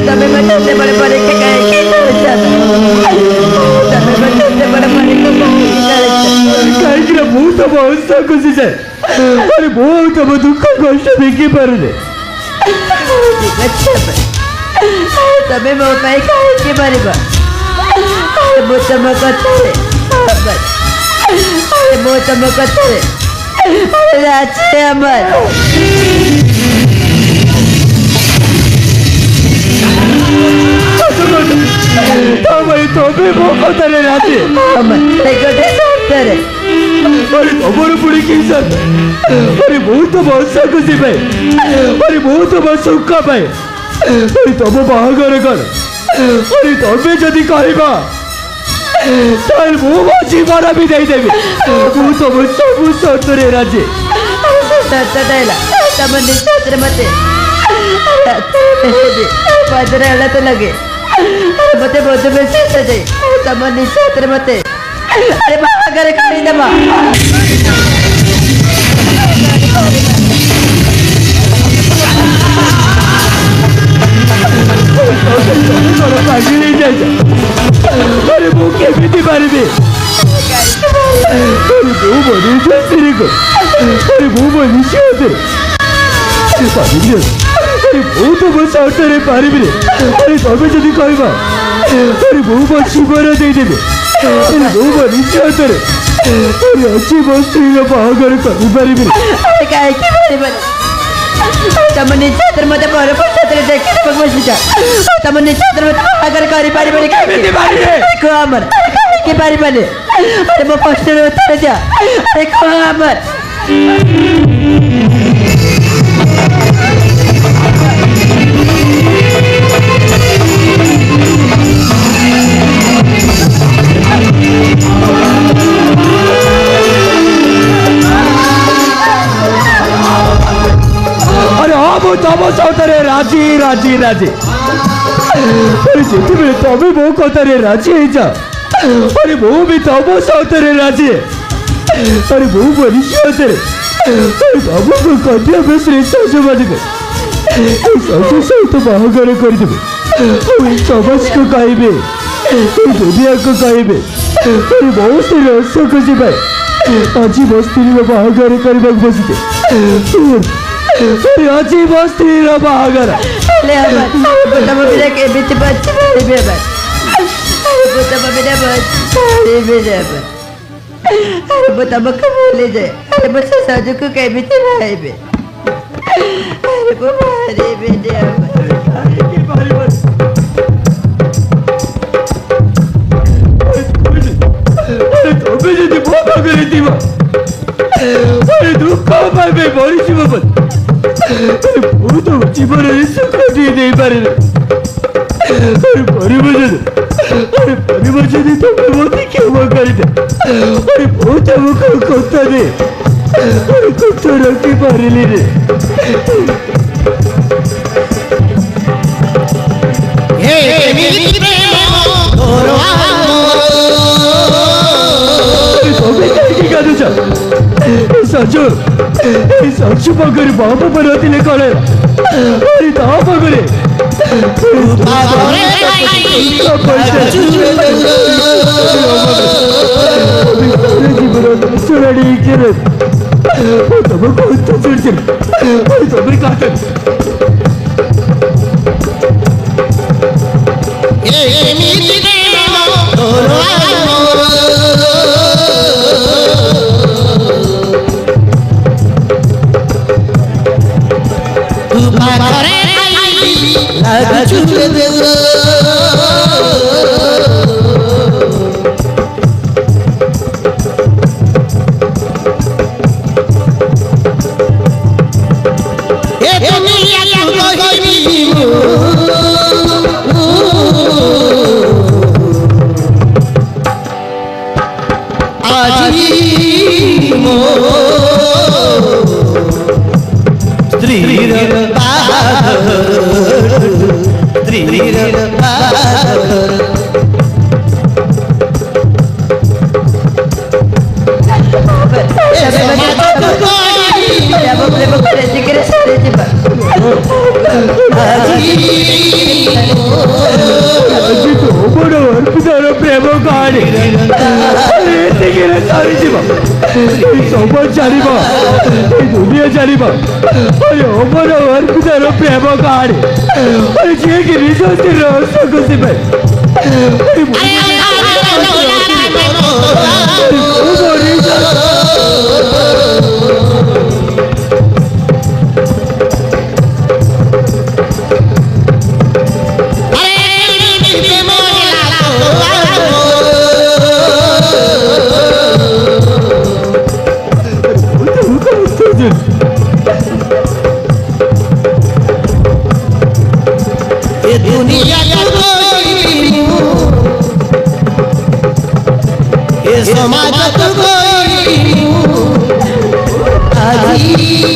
तमे बचाते बड़े बड़े के कहे कि तमे बचाते बड़े बड़े के कहे कि बहुत बहुत खुशी जाए अरे बहुत दुख कष्ट देखी पारे तमे मो पाई कहे कि मरिबा अरे मो तम कथरे अरे मो तम कथरे अरे राचे अमर तबे मो कथरे राजी अमर गोटे सप्ताहे अरे तमर पुड़ी कि अरे बहुत वर्षा खुशी पाए अरे बहुत सुख पाए अरे तम बाहागर कर अरे तमें जदि कहबा मो जीवन भी देदेवी तम सब सतरे राजी सतला तम निश्चित मत पदर हेला तो लगे मत बहुत बेसी सजे तम निश्चित मत अरे बाहागर कर दबा अरे वो केमिति पारिबे वो बनी जसिरी को अरे वो बनी छे अरे बहुत बस आउटरे पारिबे अरे तबे जदि कहबा अरे वो बस जीवन दे देबे अरे वो बनी छे अरे अच्छी बस्ती रे बाहागर कर पारिबे अरे काहे कि पारिबे तम निश्चित मत पर पछतरे देखि बसी जा तम निश्चित मत बाहागर करि पारिबे केमिति पारिबे को अमर कि पारिबे अरे मो कष्ट रे उतर जा अरे को अमर अरे हाँ वो तम सौतरे राजी राजी राजी अरे जिते तमें मो कथारे राजी है जा अरे वो भी तम सौतरे राजी है अरे वो बनी सौतरे अरे तमको कन्या बेस सजबाज सज सहित बाहागर करदेवे समाज को कहबे दुनिया को कहबे अरे बहुत से हस खुशी पाए आज मो स्त्री बाहागर करने बसते आज मो स्त्री बाहागर ले अमर तम बिना के बीच बच पारिबे अमर तम बिना बच पारिबे अमर अरे वो तम कबूले जाए अरे बस साजू को के बीच पाइबे अरे वो पारिबे अमर तबे जदि बाहागर दिबा अरे दुख पाइबे मरी जीव बहुत जीवन सुख दे पारे अरे परिवार जदि तमें मत क्षमा कर दे अरे बहुत कथा दे अरे कथा रखी पारिली रे सजु सजु पगरे बाप पर कले अरे ता पगरे जीवन सुनाड़ी तब बहुत चिड़चिड़ तब कहते ಒಬ್ಬರು ಅರ್ಪಿತವರ ಪ್ರೇಮ ಕಾಣಿ ಸಾರಿಸಿವ ಸೊಬ್ಬ ಚಾರಿವ ದುನಿಯಾ ಚಾರಿವ ಅರೆ ಒಬ್ಬರು ಅರ್ಪಿತವರ ಪ್ರೇಮ ಕಾಣಿ ಅರೆ ಹೇಗೆ ನಿಜೋಸ್ತಿರೋ ಸಗುಸಿವೆ ये दुनिया का कोई ये समाज का कोई आजी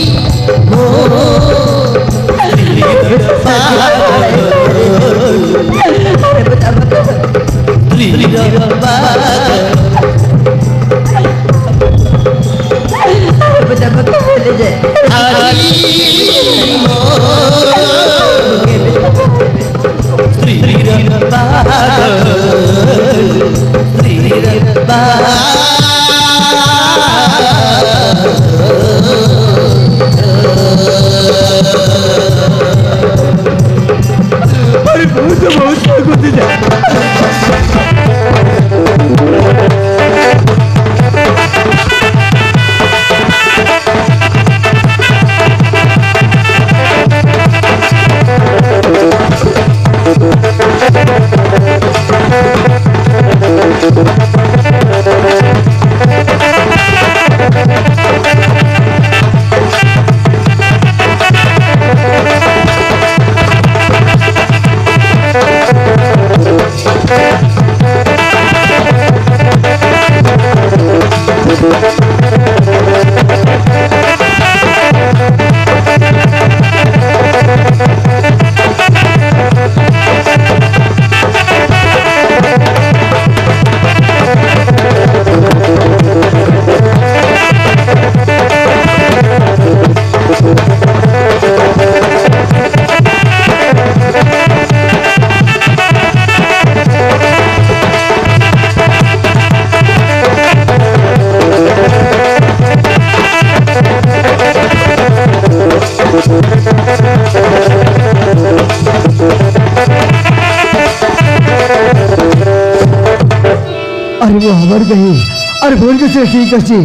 अरे वो हमार कहीं अरे बोल के ठीक अच्छी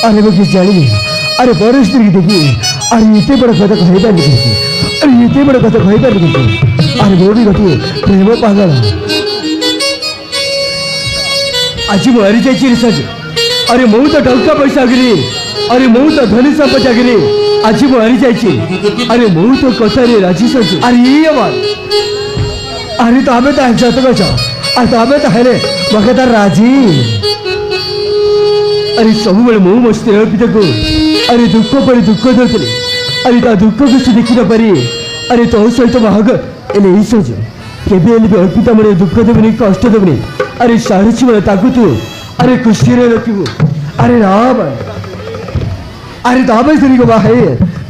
अरे वो किस जानी अरे बरस तरीके देखी अरे इतने बड़ा कथा कहीं पर निकलती अरे इतने बड़ा कथा कहीं पर निकलती अरे वो भी घटी प्रेम पागल आज मारी जाए रिसर्च अरे मऊ तो टंका पैसा गिरी अरे मऊ तो धनी संपत्ति गिरी आज मारी जाए अरे मऊ तो कथा रे राजी सच अरे ये बात अरे तो हमें तो जात बचा अरे तो हमें तो है रे मगेदार राजी अरे सब बेले मऊ मस्ती को अरे दुख पर दुख धरते अरे ता दुख को देखी न पारी अरे तो सहित महाग एले ई सज केबे एले भी अर्पिता मने दुख देबनी कष्ट देबनी अरे सारिछि मने ताकु तू अरे खुशी रे रखिबो अरे राम अरे दाबे सरी को बाहे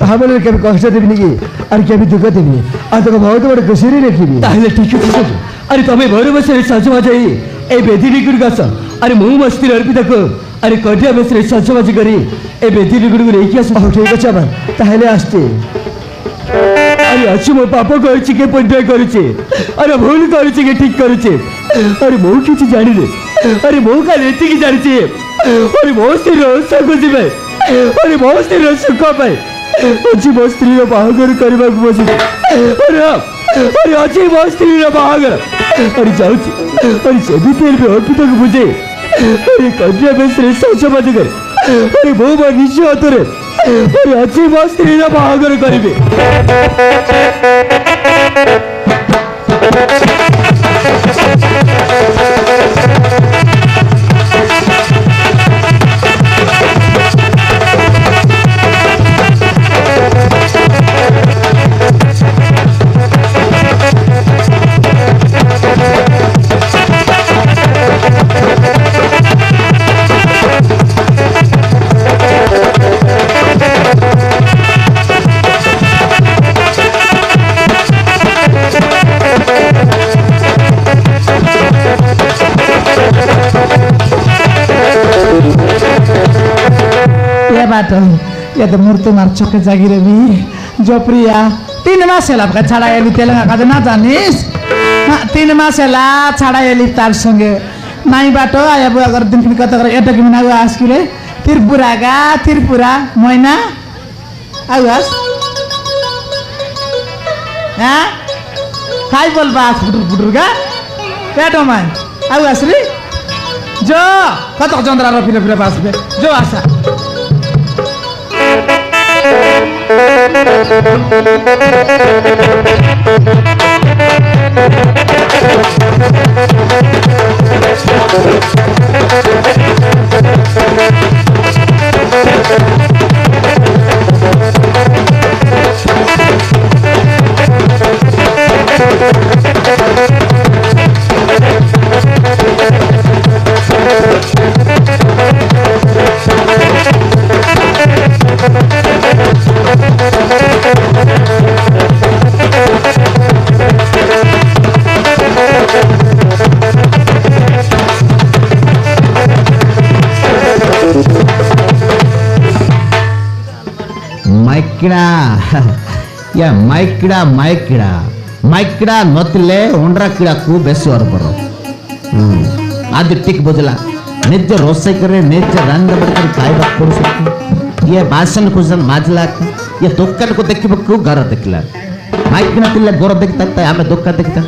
ताबले केबे कष्ट देबनी की अरे केबे दुख देबनी आ तो बहुत बड़ खुशी रे रखिबी ताहले ठीक है अरे तमे भर बसे सजवा जाई ए बेदी गुड़ गास अरे मऊ मस्ती अर्पिता को अरे कटिया बेसरे सजबाजी करी ए बेदी गुड़ लेके आस ठीक अच्छे आम ताहले आसते अरे अच्छी मो पाप कर पुण्य कर अरे भूल कर ठीक कर अरे मो कि जानी अरे मो का एति जानी अरे मो स्त्री खुशी पाए अरे मो स्त्री सुख पाए अच्छी मो स्त्री बाहागर करने को बस अरे अरे अच्छी मो स्त्री बाहागर अरे जाऊँ अरे सेमती अर्पिता को बुझे अरे कन्या बेसरे सजबाजी कर अरे मो निज हाथ में अरे अच्छी मो स्त्री बाहागर करेंगे बाटो या तो मूर्ति मार चौके जागी रही जो प्रिया 3 मास होला छाड़ा एली तेलंगा का ना जानिस 3 मास होला छाड़ा एली तार संगे नाई बाटो आया बुआ अगर दिन की कथा करे एटा कि मना आस किले त्रिपुरा मैना आवास हां हाय बोल बास फुटुर गा पेटो मान आवास रे जो कत चंद्रा र फिरे पास पे जो आशा माइकिड़ा नतले ओंड्रा किड़ा को बेसी और बरो आदि टिक बुझला निज रोसे करे निज रंग बड़कर खाइबा कोसु ये बासन कुसन माजला ये दोक्कन को देखिबकु घर देखला माइकिड़ा तिल्ले गोर देखता आमे दोक्का देखता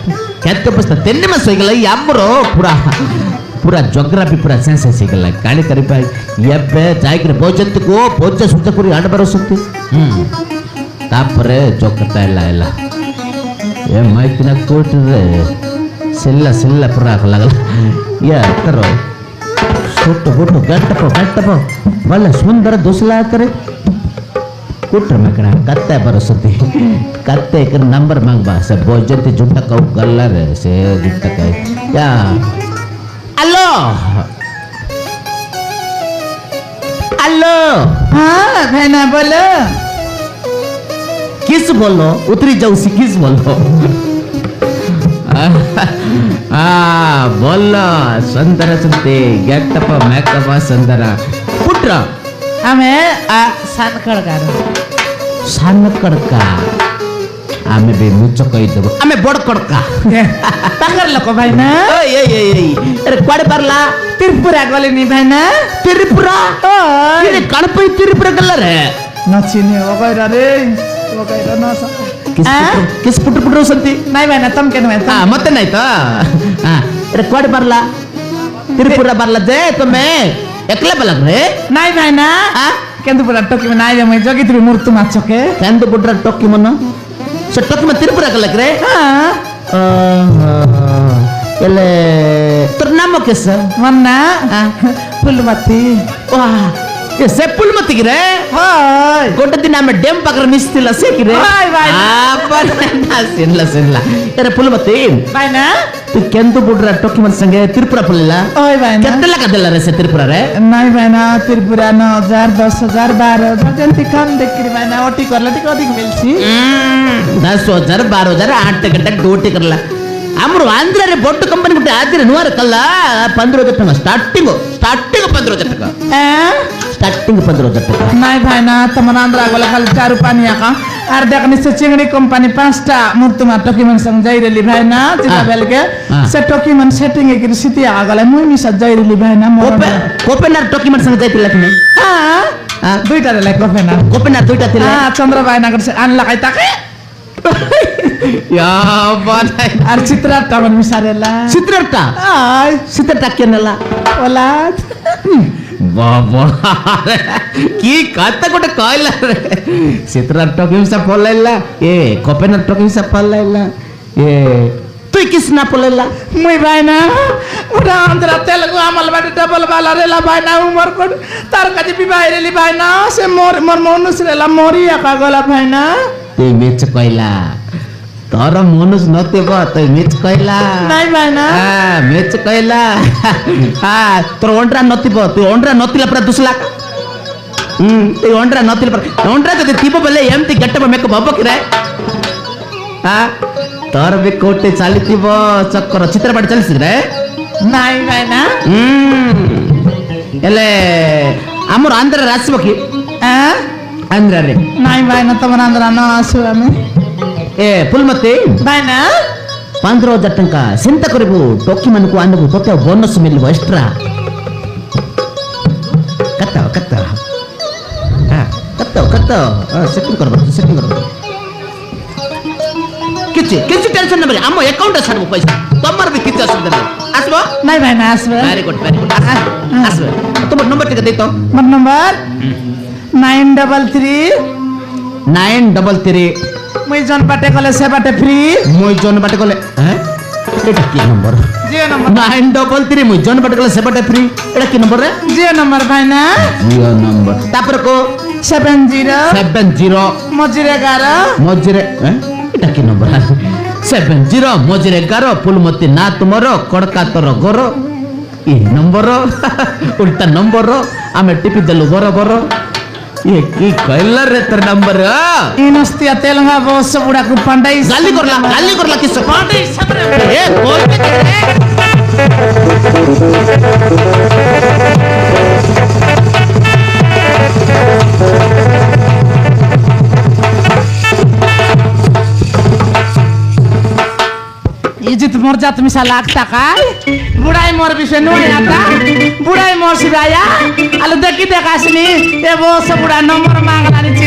केते बस्ता तेन्ने में सोइगला यामरो पूरा ज्योग्राफी पूरा सेंस सिगला गाड़ी करी पाई येबे जायकर भोजत को भोज सुत करी आड बरसुती तापरे जोकता इला ये माइकिना कोट रे सिल्ला पूरा लगला ये करो छोटो गट्टपो बल्ले सुंदर दुसला करे कुटर में करा कत्ते बरसती कत्ते कर नंबर मांगबा से भोजत जुटा कौ कलर से जुटा का या हेलो हाँ भाईना बोलो किस बोलो उतरी जाऊसी किस बोलो बोलो सुंदर सुनते गेटप मेकअप सुंदर पुत्र हमें सानकड़ का आमे बे मुच कहि देबो आमे बड़ कड़का ताकर लोक भाईना अरे क्वाडे परला त्रिपुरा गले नि भाईना त्रिपुरा ये कणपई त्रिपुरा गल्ला रे नचिने वगैरह रे वगैरह न किस पुटर संती नहीं भाईना तुम केन भाई हां मत नहीं तो हां अरे क्वाडे परला त्रिपुरा परला दे तुम्हें एकले बलग रे नहीं भाईना केंदु पुरा टोकी में नाय मैं जगी त्रि मूर्ति माचके केंदु पुरा टोकी मन से टोकी में त्रिपुरा गलक रे हां एले तोर नाम केस मन्ना फुलमती वाह ये से फुलमती की रे हाय गोटे दिन हमें डेम पकड़ मिस्तिला से की रे हाय भाई पर ना सिनला अरे फुलमती भाईना तू केंदु पुरा टोकी मन संगे त्रिपुरा फुलला ओय भाईना केते लगा देला रे से त्रिपुरा रे नहीं भाईना त्रिपुरा 9,000 10,000 12,000 जंती कम देखरी भाईना ओटी करला टिक अधिक मिलसी 10,000 12,000 8 घंटा ड्यूटी करला हमरो आंध्र रे बोट कंपनी गुटे आदिर नुआर कल्ला 15,000 टका स्टार्टिंग 15,000 टका स्टार्टिंग 15,000 टका नहीं भाईना तमन आंध्र गोला खाली चारु पानी आका आर देखनी से चिंगड़ी कंपनी 5टा मूर्तिमा डॉक्यूमेंट संग जाई रेली भाईना जिला बेल के से डॉक्यूमेंट सेटिंग के सिटी आ गला मुई मिस जाई रेली भाईना कोपेनर डॉक्यूमेंट संग जाई तिला कि हां दुईटा रे कोपेनर दुईटा तिला हां चंद्र भाईना कर से आन लगाई ताके या बनाई आर चित्रटा मन मिसारेला चित्रटा केनला ओला बाबा की कत गोटे कहला रे चित्र टॉकिंग से पलेला ए कोपेनर टॉकिंग से पलेला ए तू किस ना पलेला मुई भाईना उडा आंध्र तेलुगु अमल बाटे डबल वाला रेला भाईना उमर को तार कदी बिबाई रेली भाईना से मोर मनुष्य रेला मोरी आका गला भाईना तू मिच कहला तोर मनुष्य नते बा तू मिच कहला नहीं भाईना हां मिच कहला हां तोर ओंड्रा नति बा तू ओंड्रा नतिला पर दुसला तू ओंड्रा नतिला पर ओंड्रा जदि थिबो बले एमती गेटप मेक बब कि रे हां तोर बे कोटे चालितिबो चक्कर चित्रपाट चलिस रे नहीं भाईना एले हमर आंध्र रासबो कि ಅಂದ್ರೆ ರೀ ନାଇଁ ଭାଇନା ତମର ଆନ୍ଧ୍ର ନ ଆସିବୁ ଆମେ ଏ ଫୁଲମତି ଭାଇନା 15,000 ଟଙ୍କା ଚିନ୍ତା କରିବୁ ଟୋକି ମାନଙ୍କୁ ଆଣିବୁ ତୋତେ ବୋନସ୍ ମିଳିବ ଏକ୍ସଟ୍ରା କତ ସେଟିଂ କରବ କିଛି ଟେନସନ୍ ନେବେ ଆମ ଆକାଉଣ୍ଟରେ ଛାଡ଼ିବୁ ପଇସା ତମର ବି କିଛି ଅସୁବିଧା ନାହିଁ ଆସିବ ନାଇଁ ଭାଇନା ଆସିବେ ଭେରି ଗୁଡ୍ ଆସିବେ ତୁମ ନମ୍ବର ଟିକେ ଦେଇତ ମୋର ନମ୍ବର 933 ମୁଇଁ ଜନ୍ ବାଟେ ଗଲେ ସେ ବାଟେ ଫ୍ରି ମୁଇଁ ଜନ ବାଟେ ଗଲେ এটা কি নম্বর জিও নম্বর 933 মুই জন বাটে গলে সেবাটা ফ্রি এটা কি নম্বর রে জিও নম্বর ভাইনা জিও নম্বর তারপরে কো 70 মজিরে 11 মজিরে এটা কি নম্বর 70 মজিরে 11 ফুলমতি না তোমার কড়কা তোর গর এই নম্বর উল্টা নম্বর আমি টিপি দেলু বরাবর ये की कहला रे तर नंबर इनस्तिया तेलंगा बॉस बुड़ा को पंडाई गाली करला किस पंडाई सबरे ए बोल इजित मोर जात मिसा लागता काय बुढ़ाई मोर विषय नो आता बुढ़ाई मोर सिराया आलो देखी देखासनी ए वो सब बुढ़ा नंबर मांगलानी ची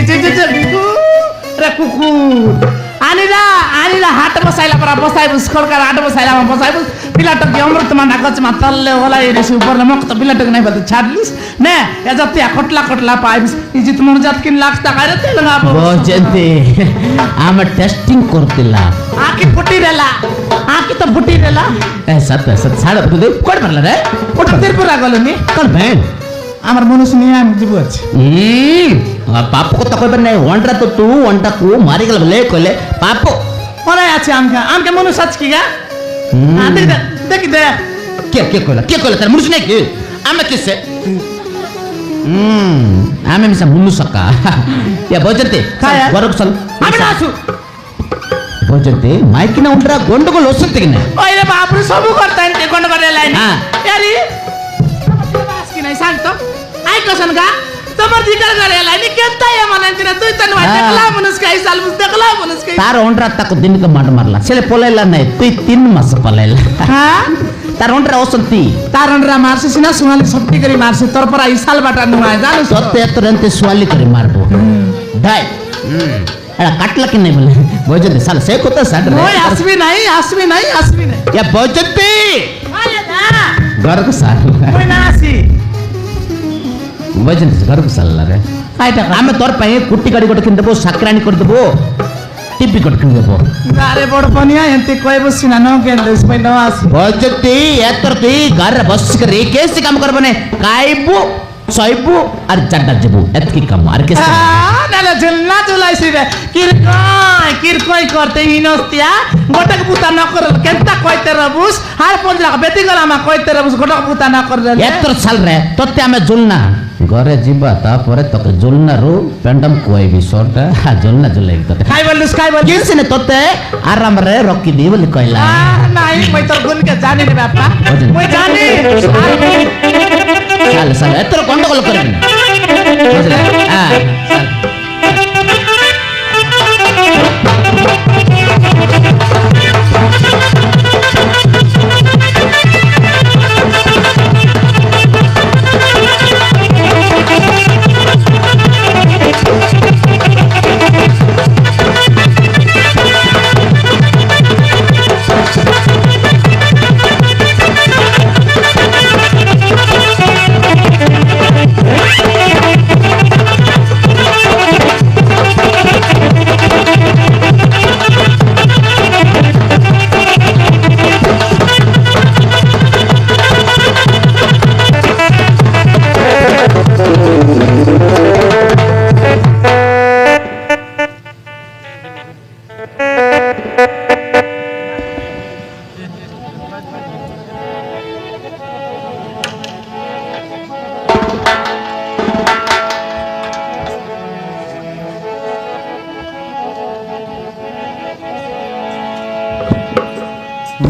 रे कुकुर आनिला हाट बसाइला पर बसाइ बुस खडका हाट बसाइला म बसाइ बुस पिलाट के अमृत मा नागच मा तल्ले होला ए से ऊपर म त पिलाट नै बत छाडलिस ने ए जति कटला पाइबिस इजित मोर जात किन लागता काय रे तेलंगा बोजंती आम टेस्टिंग करतिला आकी फुटी रेला ए सत साड बुदे कोड मारला रे कोड तिरपुरा गलनी कोन भेन আমার মনুষ্য নিয়ে আমি জীব আছে পাপ কথা কইবার নাই ওনটা তো তু ওনটা কু মারি গেল বলে কইলে পাপ ওরে আছে আমকে মনুষ্য আছে কি গা দেখি দে কে কইলা তার মনুষ্য নাই কি আমি কিসে আমি মিসা মনুষ্য কা ইয়া বজতে গরক চল আমি না আছু বজতে মাইকি না উন্ডরা গন্ডগোল হচ্ছে কি না ওরে বাপ রে সবু করতান তে গন্ডগোল লাইন यारी की नाही सांगतो ऐकसन का तमर जिकर करायला आणि केलता या मनांतिना तू तन वाटला म्हणूस काही सालमुस देखला म्हणूस काही तार ओंड्रा तक दिन का मार मारला सेले पोलायला नाही तू 3 मास पलायला हा तार ओंड्रा ओसंती तार ओंड्रा मारसी सिना सुनाली सप्ती करी मारसी तोर पर आई साल बाटा नुआ जानु सत्य तुरंत स्वाली करी मारबो डाय एड़ा काटला कि नहीं बोले बोजते साल से कोता साड रे ओए आसवी नहीं या बोजते आले ना घर को साल ओए नासी वजन घर को साल रे आइटा आमे तोर पई कुट्टी गाड़ी गोट किन देबो साकरानी कर देबो टिपी गोट किन देबो गारे बड़ पनिया एंती कोई बसिना न के देस पई न आसी बोजते एतर ती घर बस करे कैसे काम कर बने काइबू सइबू और जड्डा जबू एतकी काम मार के नाले झुलना झुलाइसी रे किरकोई करते हिनोस्तिया गोटक पुता न कर केंता कइते रबुस हार पंजरा बेटी गलामा कइते रबुस गोटक पुता न कर रे एतर साल रे तोते आमे जुलना घरे जिबा ता परे तके जुलना रो पेंडम कोई भी सोटा जुलना जुले तोते खाइ बोल किसने तोते आराम रे रखी दी बोली कहला नहीं मैं तो गुन के जाने रे बापा मैं जाने साल एतर गंडगोल करबी बुझला हां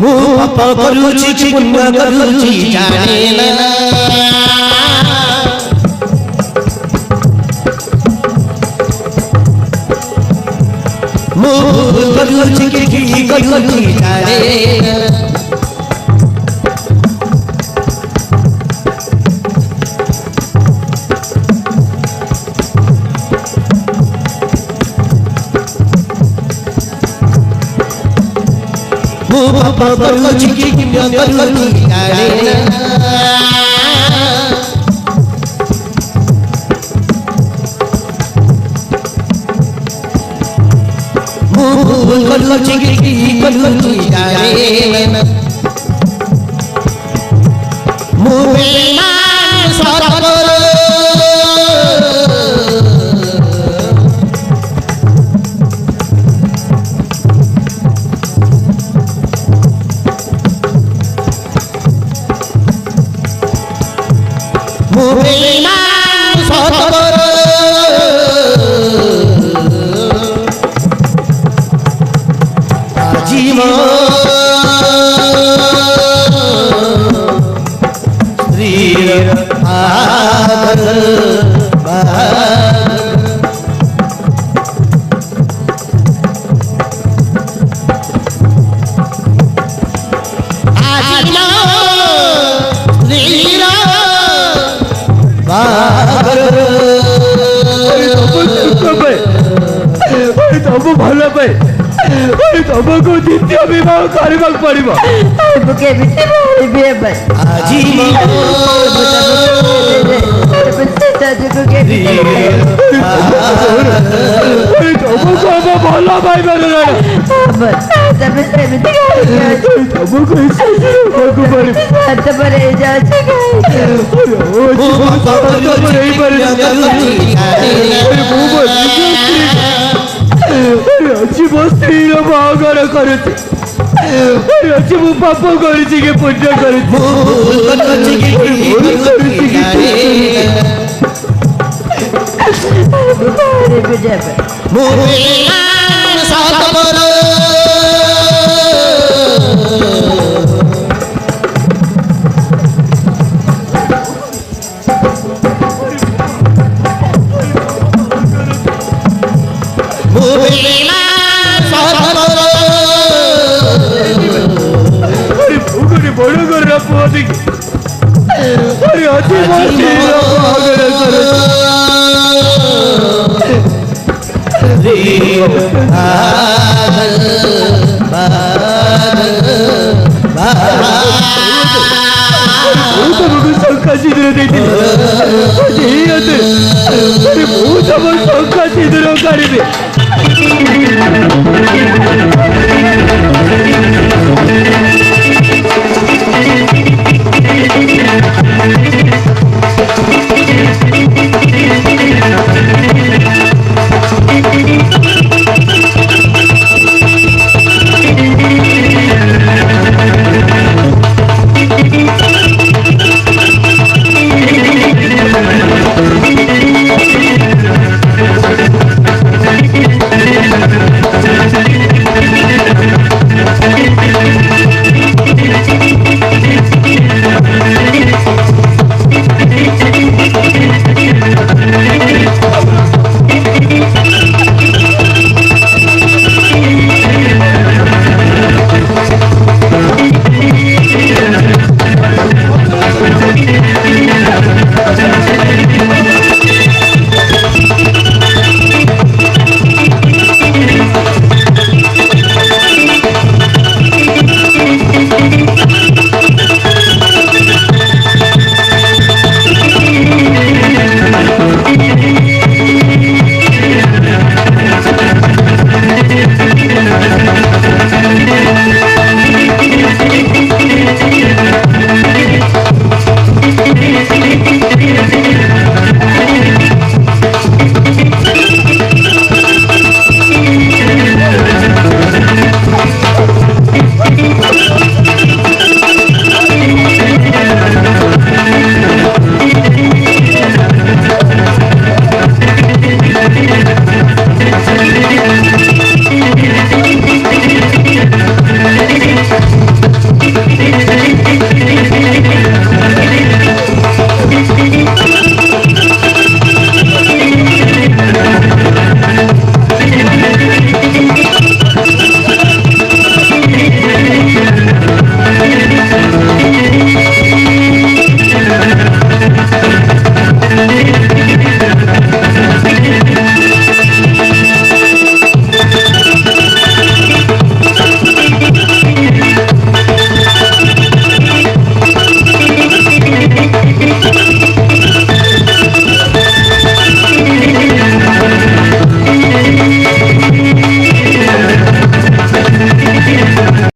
ମୁଁ ପାପ କରୁଛି କି ପୁଣ୍ୟ କରୁଛି ଜାଣେ ନା ମୁଁ ଭୁଲ କରୁଛି କି ଠିକ୍ କରୁଛି ଜାଣେ ମୁଁ ପାପ କରୁଛି କି ପୁଣ୍ୟ କରୁଛି ଜାଣେ ମୁଁ ଭୁଲ କରୁଛି କି ଠିକ୍ କରୁଛି ଜାଣେ ମୁଁ ବେଇମାନ ସରପର ମୁଁ ବେଇମାନ ସରପର ଆଜି ମୋ ସ୍ତ୍ରୀର ଆଜି ମୋ ସ୍ତ୍ରୀର ତମ ଭଲ ପାଇଁ ତମକୁ ଦ୍ୱିତୀୟ ବିବାହ କରିବାକୁ ପଡିବ। ମୁଁ କେମିତି ବାହାରିବି ଏବେ? ଆଜି ଶେଷକୁ କେମିତି ତମକୁ ଆମ ଭଲ ପାଇବାର ତମେ ସେମିତି ତମକୁ ହେବାକୁ ପଡିବ। ହାତ ପରେ ହେଇଯାଉଛି ଅଛି ମୋ ସ୍ତ୍ରୀର ବାହାଘର କରୁଛି ଅଛି ମୁଁ ପାପ କରିଛି କି ପୂଜ୍ୟ କରିଛି ବାହାରିବି ଯେବେ ବଡ ଘରର ପୁଅ ଦେଖି ଅଛି ମୋ ସ୍ତ୍ରୀର ବାହାଘର ତମକୁ ଶଙ୍ଖା ସିନ୍ଦୁର ଦେଇଥିଲି ମୁଁ ତମ ଶଙ୍ଖା ସିନ୍ଦୁର କାଢିବି।